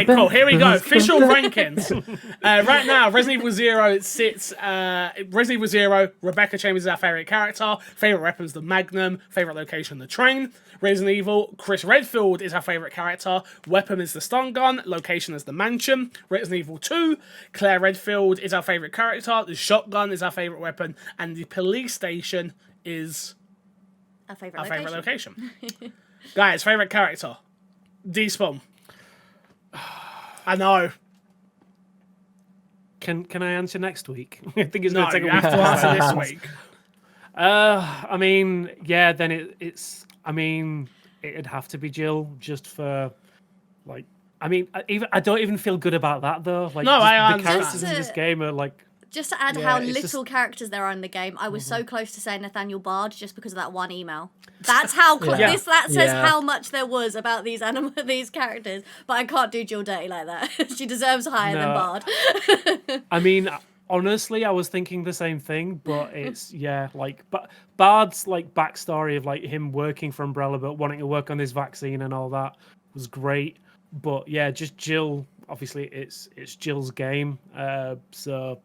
cool. Here we go. Official rankings. Right now, Resident Evil 0 sits. Resident Evil 0. Rebecca Chambers is our favorite character. Favorite weapons, the Magnum. Favorite location, the train. Resident Evil, Chris Redfield is our favourite character. Weapon is the stun gun. Location is the mansion. Resident Evil 2, Claire Redfield is our favourite character. The shotgun is our favourite weapon. And the police station is
our favourite
location. Guys, favourite character. Despawn. I know.
Can I answer next week? I think it's
no,
going to take
you
a week
have to answer this week.
I mean, yeah, then it's... I mean, it'd have to be Jill, just for, like... I mean, I don't even feel good about that, though. Like,
no, I
the characters in this game are, like...
Just to add how little characters there are in the game, I was so close to saying Nathaniel Bard just because of that one email. That's how that says how much there was about these these characters. But I can't do Jill dirty like that. She deserves higher than Bard.
I mean, honestly, I was thinking the same thing, but it's but Bard's like backstory of like him working for Umbrella but wanting to work on his vaccine and all that was great. But yeah, just Jill. Obviously, it's Jill's game. So.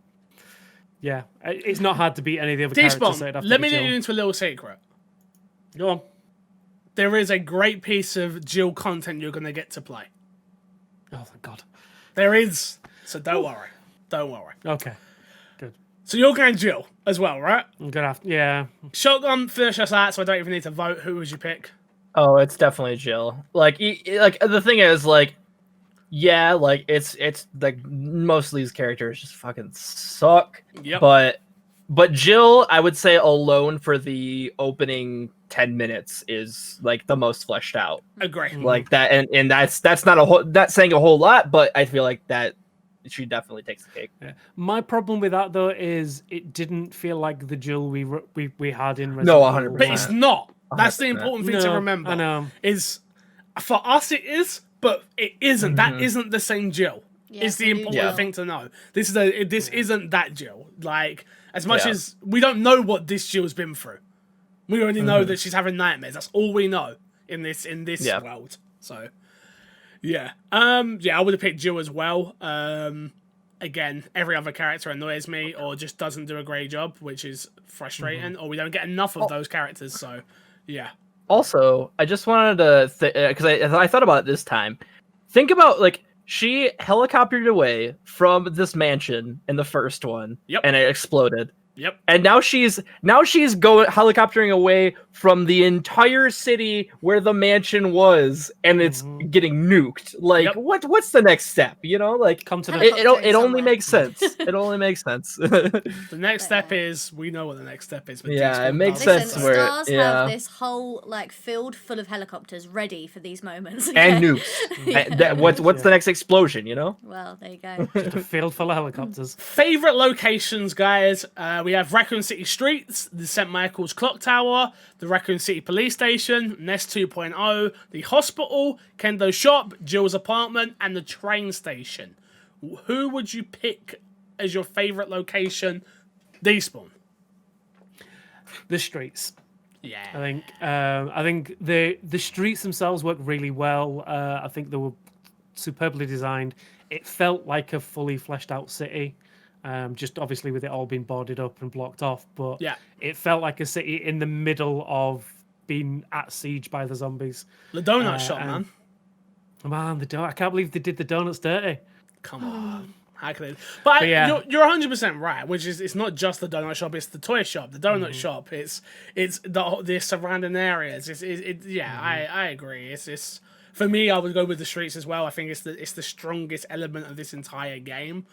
Yeah, it's not hard to beat any of the other characters. So
let me let you into a little secret.
Go on.
There is a great piece of Jill content you're going to get to play.
Oh, thank God.
There is. So don't worry. Don't worry.
Okay. Good.
So you're going Jill as well, right?
I'm going to have to, yeah.
Shotgun, finish us out, so I don't even need to vote. Who would you pick?
Oh, it's definitely Jill. Like the thing is, like, yeah, like it's like most of these characters just fucking suck.
Yep.
But Jill, I would say alone for the opening 10 minutes is like the most fleshed out.
Agree.
Like that, and that's not saying a whole lot, but I feel like that she definitely takes the cake.
Yeah. My problem with that though is it didn't feel like the Jill we had in Resident
No,
Evil
100%.
But it's not. That's the
100%.
important thing to remember.
I know.
Is for us it is, but it isn't. That isn't the same Jill.
Yeah,
It's the important
Jill.
thing to know. This isn't that Jill. Like, as much as we don't know what this Jill's been through, we already know that she's having nightmares. That's all we know in this world. So, yeah, I would have picked Jill as well. Again, every other character annoys me or just doesn't do a great job, which is frustrating. Or we don't get enough of those characters. So, yeah.
Also, I just wanted to, because I thought about it this time. Think about, like, she helicoptered away from this mansion in the first one, and it exploded.
Yep.
And now she's going helicoptering away from the entire city where the mansion was, and it's getting nuked. Like, what's the next step? You know, like,
Come to the
it only makes sense. It only makes sense.
The next step is we know what the next step is.
Yeah, it makes
Listen,
sense. Where
Stars have this whole like field full of helicopters ready for these moments.
And nukes. What's the next explosion? You know?
Well, there you go.
Just a field full of helicopters.
Favorite locations, guys. We have Raccoon City Streets, the St. Michael's Clock Tower, the Raccoon City Police Station, Nest 2.0, the hospital, Kendo's shop, Jill's apartment, and the train station. Who would you pick as your favorite location? Despawn.
The streets.
Yeah.
I think the streets themselves work really well. I think they were superbly designed. It felt like a fully fleshed out city. Just obviously with it all being boarded up and blocked off, but it felt like a city in the middle of being at siege by the zombies.
The donut shop, man.
Man, I can't believe they did the donuts dirty.
Come on. How can they? But yeah. you're 100% right, which is it's not just the donut shop, it's the toy shop, the donut shop, it's the surrounding areas. I agree. It's for me, I would go with the streets as well. I think it's the strongest element of this entire game.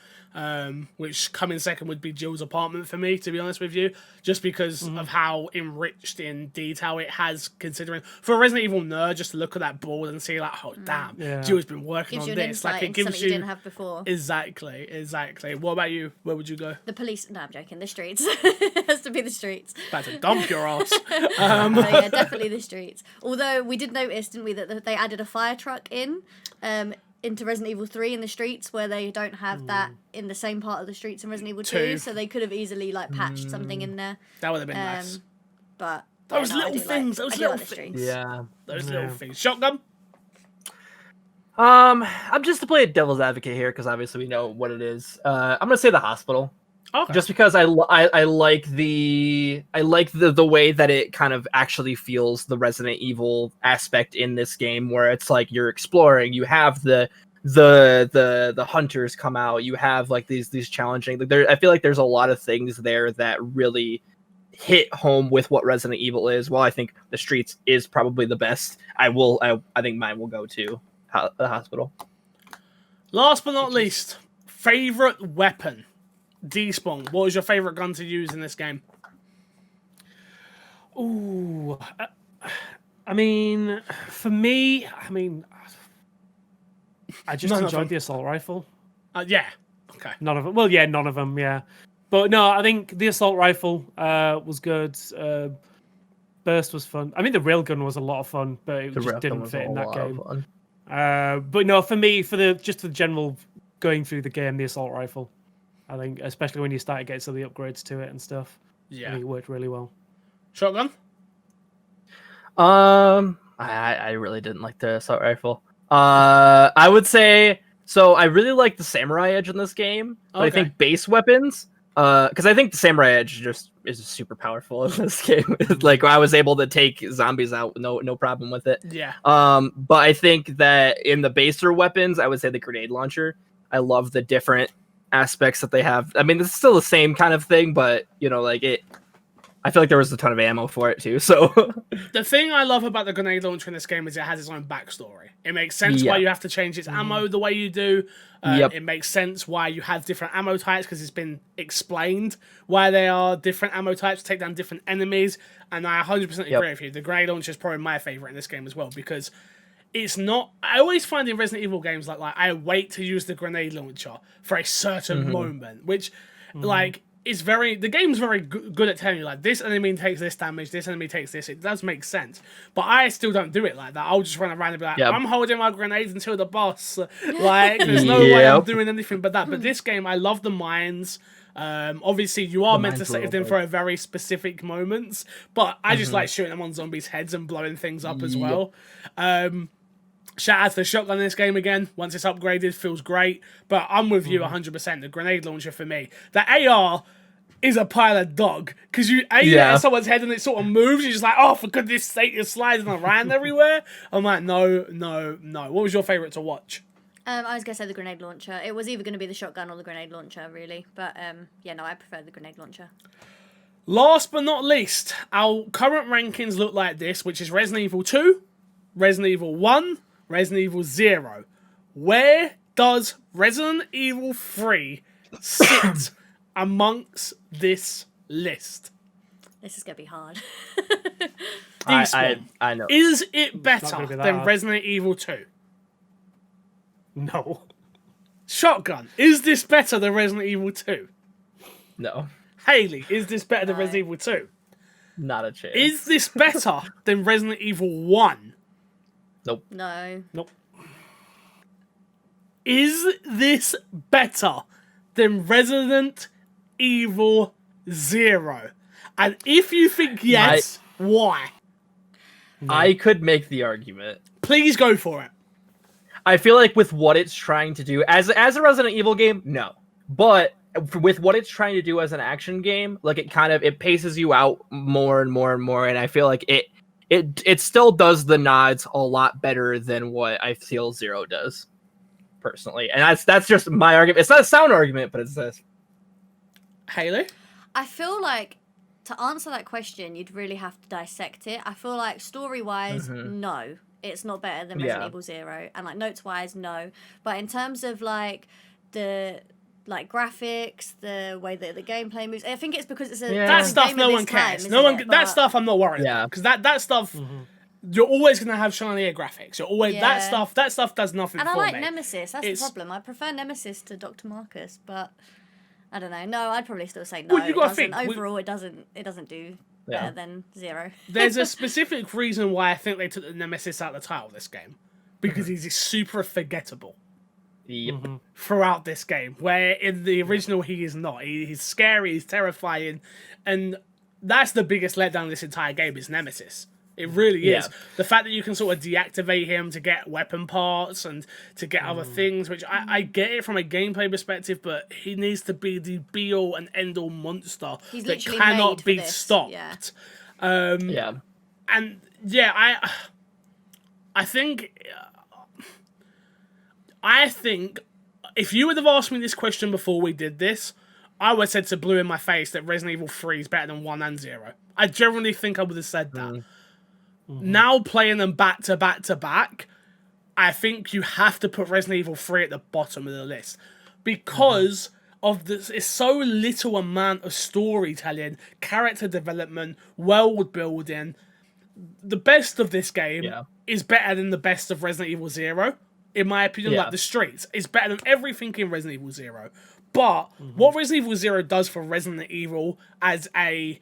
Which coming second would be Jill's apartment for me, to be honest with you, just because of how enriched in detail it has, considering for a Resident Evil nerd just to look at that board and see like, oh damn, Jill's been working on this. Like it gives you
didn't have before.
Exactly. What about you? Where would you go?
The police? No, I'm joking. The streets. It has to be the streets.
About to dump your ass.
Yeah, definitely the streets. Although we did notice, didn't we, that they added a fire truck into Resident Evil 3 in the streets, where they don't have that in the same part of the streets in Resident Evil 2, so they could have easily like patched something in there.
That would have been nice.
But
those little things.
Yeah.
Those little things. Shotgun?
I'm just to play a devil's advocate here, because obviously we know what it is. I'm gonna say the hospital.
Okay.
Just because I like the way that it kind of actually feels the Resident Evil aspect in this game, where it's like you're exploring, you have the hunters come out, you have like these challenging. I feel like there's a lot of things there that really hit home with what Resident Evil is. Well, I think the streets is probably the best. I think mine will go to the hospital.
Last but not least, favorite weapon. Despawn, what was your favorite gun to use in this game?
Ooh, I mean, for me, I just enjoyed the assault rifle.
Yeah. Okay.
None of them. Well, yeah, none of them. Yeah, but no, I think the assault rifle was good. Burst was fun. I mean, the railgun was a lot of fun, but it just didn't fit in that game. But no, for me, for the general going through the game, the assault rifle. I think, especially when you started getting some of the upgrades to it and stuff. Yeah, I think it worked really well.
Shotgun?
I really didn't like the assault rifle. I would say so. I really like the samurai edge in this game, but I think base weapons. Because I think the samurai edge just is super powerful in this game. Like I was able to take zombies out, no problem with it.
Yeah.
But I think that in the baser weapons, I would say the grenade launcher. I love the different aspects that they have. I mean, it's still the same kind of thing, but you know, like it. I feel like there was a ton of ammo for it too. So
the thing I love about the grenade launcher in this game is it has its own backstory. It makes sense why you have to change its ammo the way you do. It makes sense why you have different ammo types, because it's been explained why they are different ammo types to take down different enemies. And I 100% agree with you. The grenade launcher is probably my favorite in this game as well, because it's not. I always find in Resident Evil games like I wait to use the grenade launcher for a certain moment, which like is very. The game's very good at telling you like this enemy takes this damage, this enemy takes this. It does make sense, but I still don't do it like that. I'll just run around and be like, I'm holding my grenades until the boss. Like there's no way I'm doing anything but that. But this game, I love the mines. Obviously you are meant to save them for a very specific moments, but I just like shooting them on zombies' heads and blowing things up as well. Shout out to the shotgun in this game again. Once it's upgraded, feels great. But I'm with you 100%. The grenade launcher for me. The AR is a pile of dog. Because you aim at someone's head and it sort of moves. You're just like, oh, for goodness sake, you're sliding around everywhere. I'm like, no. What was your favourite to watch?
I was going to say the grenade launcher. It was either going to be the shotgun or the grenade launcher, really. But, I prefer the grenade launcher.
Last but not least, our current rankings look like this, which is Resident Evil 2, Resident Evil 1, Resident Evil 0. Where does Resident Evil 3 sit amongst this list?
This is going to be hard.
I know.
Is it better than Resident Evil 2?
No.
Shotgun, is this better than Resident Evil 2?
No.
Haley, is this better than Resident Evil 2?
Not a chance.
Is this better than Resident Evil 1?
Nope.
No.
Nope. Is this better than Resident Evil 0? And if you think yes, why?
I could make the argument.
Please go for it.
I feel like with what it's trying to do as a Resident Evil game, no. But with what it's trying to do as an action game, like it paces you out more and more and more, and I feel like it still does the nods a lot better than what I feel 0 does, personally. And that's just my argument. It's not a sound argument, but it's this.
Haley?
I feel like to answer that question, you'd really have to dissect it. I feel like story-wise, no. It's not better than Resident Evil 0. And like notes-wise, no. But in terms of like the graphics, the way that the gameplay moves, I think it's because it's a
that stuff no one cares. That stuff I'm not worried about. Because that stuff you're always gonna have shinier graphics. You're always that stuff does nothing
and
for
me. And I like
me.
Nemesis, that's the problem. I prefer Nemesis to Dr. Marcus, but I don't know. No, I'd probably still say no.
Well, you gotta think
overall it doesn't do better than 0.
There's a specific reason why I think they took the Nemesis out of the title of this game. Because he's super forgettable.
Yep.
Throughout this game, where in the original he is not. He's scary, he's terrifying, and that's the biggest letdown of this entire game is Nemesis. It really is. The fact that you can sort of deactivate him to get weapon parts and to get other things, which I get it from a gameplay perspective, but he needs to be the be-all and end-all monster that cannot be stopped. And I think if you would have asked me this question before we did this, I would have said to blue in my face that Resident Evil 3 is better than 1 and 0. I generally think I would have said that. Now playing them back to back to back, I think you have to put Resident Evil 3 at the bottom of the list because of this. It's so little amount of storytelling, character development, world building. The best of this game is better than the best of Resident Evil 0. In my opinion, like the streets is better than everything in Resident Evil 0. But what Resident Evil 0 does for Resident Evil as a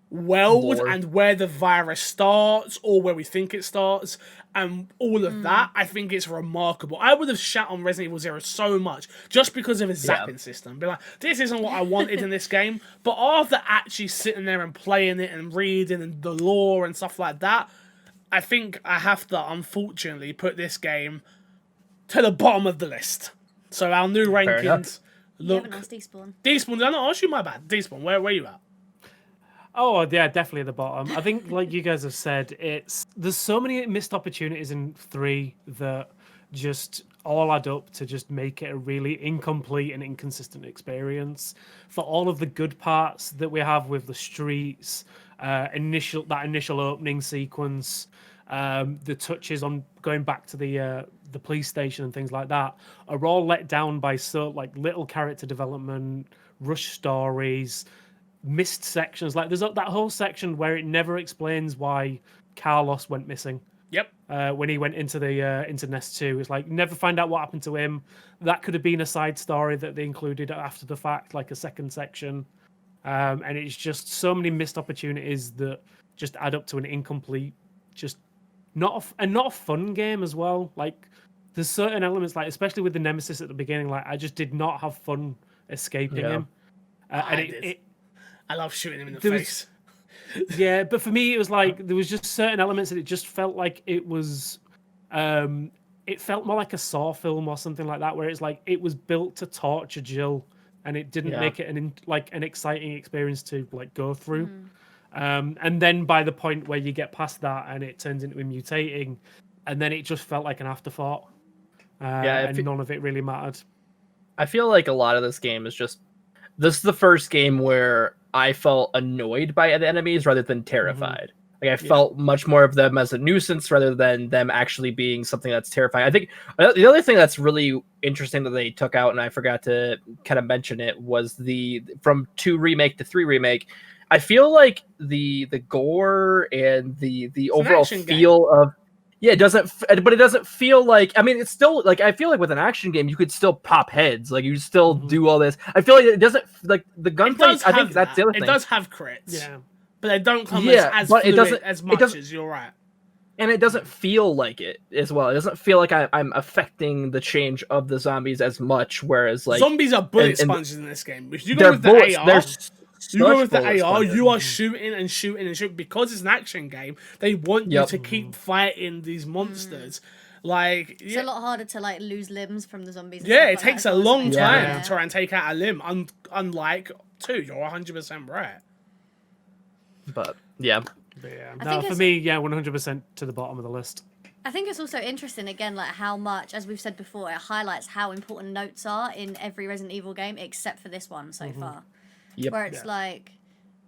world and where the virus starts or where we think it starts and all of that, I think it's remarkable. I would have shat on Resident Evil 0 so much just because of his zapping system. Be like, this isn't what I wanted in this game. But after actually sitting there and playing it and reading and the lore and stuff like that, I think I have to, unfortunately, put this game to the bottom of the list. So our new rankings look...
You have a nice despawn.
Despawn, did I not ask you? My bad. Despawn, where are you at?
Oh yeah, definitely at the bottom. I think, like you guys have said, there's so many missed opportunities in 3 that just all add up to just make it a really incomplete and inconsistent experience. For all of the good parts that we have with the streets, initial opening sequence, the touches on going back to the police station and things like that are all let down by little character development, rush stories, missed sections. Like there's that whole section where it never explains why Carlos went missing.
Yep.
When he went into the into Nest 2, it's like never find out what happened to him. That could have been a side story that they included after the fact, like a second section. And it's just so many missed opportunities that just add up to an incomplete, just not a fun game as well. Like there's certain elements, like especially with the Nemesis at the beginning, like I just did not have fun escaping him. And
I love shooting him in the
Was,
face.
yeah, but for me, it was like there was just certain elements that it just felt like it was. It felt more like a Saw film or something like that, where it's like it was built to torture Jill, and it didn't make it an exciting experience to like go through. And then by the point where you get past that and it turns into him mutating, and then it just felt like an afterthought. And none of it really mattered.
I feel like a lot of this game is just this is the first game where I felt annoyed by the enemies rather than terrified. Like I felt much more of them as a nuisance rather than them actually being something that's terrifying. I think the other thing that's really interesting that they took out, and I forgot to kind of mention it, was from 2 remake to 3 remake. I feel like the gore and the overall feel of it doesn't feel like, I mean, it's still like, I feel like with an action game you could still pop heads, like you still do all this. I feel like it doesn't, like the gunplay, I think that's the other thing.
It does have crits, but they don't come as
but
fluid
it doesn't
as much as you're right.
And it doesn't feel like it as well. It doesn't feel like I'm affecting the change of the zombies as much. Whereas like
zombies are bullet sponges in this game. If you go with the AR, you go with the AR, you are shooting and shooting and shooting. Because it's an action game, they want you to keep fighting these monsters. Like
it's a lot harder to like lose limbs from the zombies.
Yeah, it takes a long time to try and take out a limb. Unlike 2, you're 100% right.
But yeah.
No, for me, 100% to the bottom of the list.
I think it's also interesting, again, like how much, as we've said before, it highlights how important notes are in every Resident Evil game, except for this one so far. Where it's like,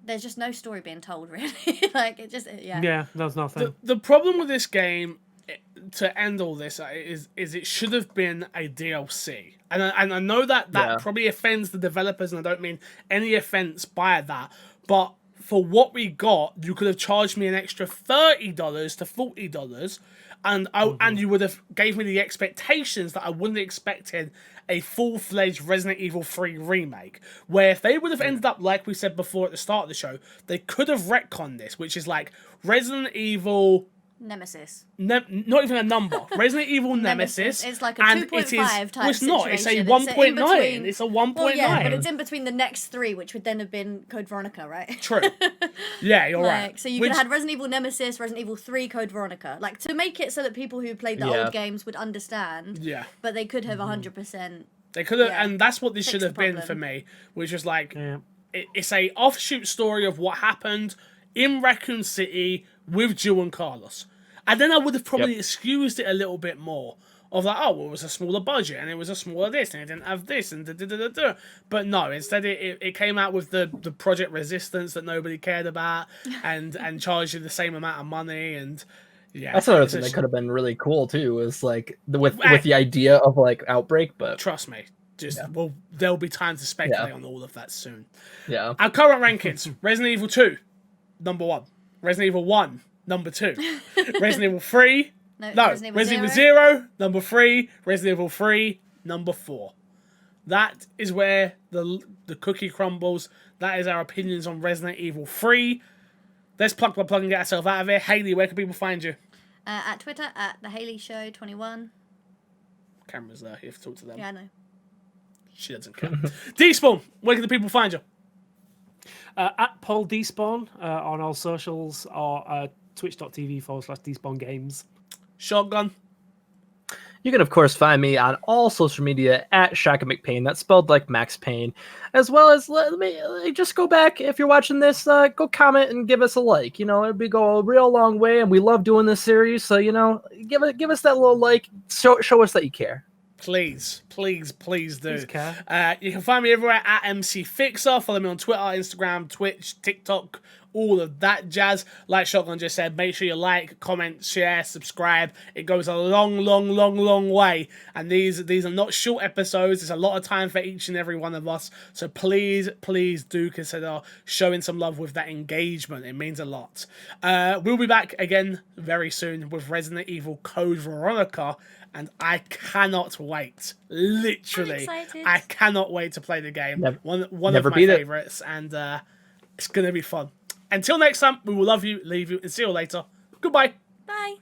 there's just no story being told, really. Like, it just,
Yeah, there's nothing.
The problem with this game, to end all this, is it should have been a DLC. And I know that probably offends the developers, and I don't mean any offense by that, but for what we got, you could have charged me an extra $30 to $40, and you would have gave me the expectations that I wouldn't have expected a full-fledged Resident Evil 3 remake. Where if they would have ended up, like we said before at the start of the show, they could have retconned this, which is like Resident Evil
Nemesis.
Not even a number. Resident Evil Nemesis.
It's like a 2.5 type
it's not. It's a
situation.
1.9. It's a 1.9.
Well, yeah, but it's in between the next 3, which would then have been Code Veronica, right?
True. Yeah, you're right.
So you could have had Resident Evil Nemesis, Resident Evil 3, Code Veronica. Like, to make it so that people who played the old games would understand. Yeah. But they could have 100%.
They could have, and that's what this should have been for me, which was like, it's a offshoot story of what happened in Raccoon City with Jill and Carlos. And then I would have probably excused it a little bit more. Of like, oh, well, it was a smaller budget, and it was a smaller this, and it didn't have this, and da-da-da-da-da. But no, instead it came out with the Project Resistance that nobody cared about, and charged you the same amount of money, and
that's another thing that could have been really cool too, is like with the idea of like Outbreak, but
trust me. Well, there'll be time to speculate on all of that soon.
Yeah.
Our current rankings: Resident Evil 2, number 1. Resident Evil 1, number 2. Resident Evil 3. Resident Evil 0, number 3. Resident Evil 3, number 4. That is where the cookie crumbles. That is our opinions on Resident Evil 3. Let's plug and get ourselves out of here. Hayley, where can people find you?
At Twitter, at the Hayley Show 21.
Cameras there. You have to talk to them.
Yeah, I know.
She doesn't care. Despawn, where can the people find you?
At Paul Despawn on all socials, or twitch.tv/Despawn Games.
Shotgun.
You can, of course, find me on all social media at Shaka McPain. That's spelled like Max Payne. As well as, let me just go back, if you're watching this, go comment and give us a like. You know, it'd go a real long way, and we love doing this series. So, you know, give us that little like. Show us that you care.
Please do.
Please
You can find me everywhere at MC Fixer. Follow me on Twitter, Instagram, Twitch, TikTok, all of that jazz. Like Shotgun just said, make sure you like, comment, share, subscribe. It goes a long way. And these are not short episodes. There's a lot of time for each and every one of us. So please do consider showing some love with that engagement. It means a lot. We'll be back again very soon with Resident Evil Code Veronica. And I cannot wait. Literally, I cannot wait to play the game. One of my favorites, and it's gonna be fun. Until next time, we will love you, leave you, and see you later. Goodbye.
Bye.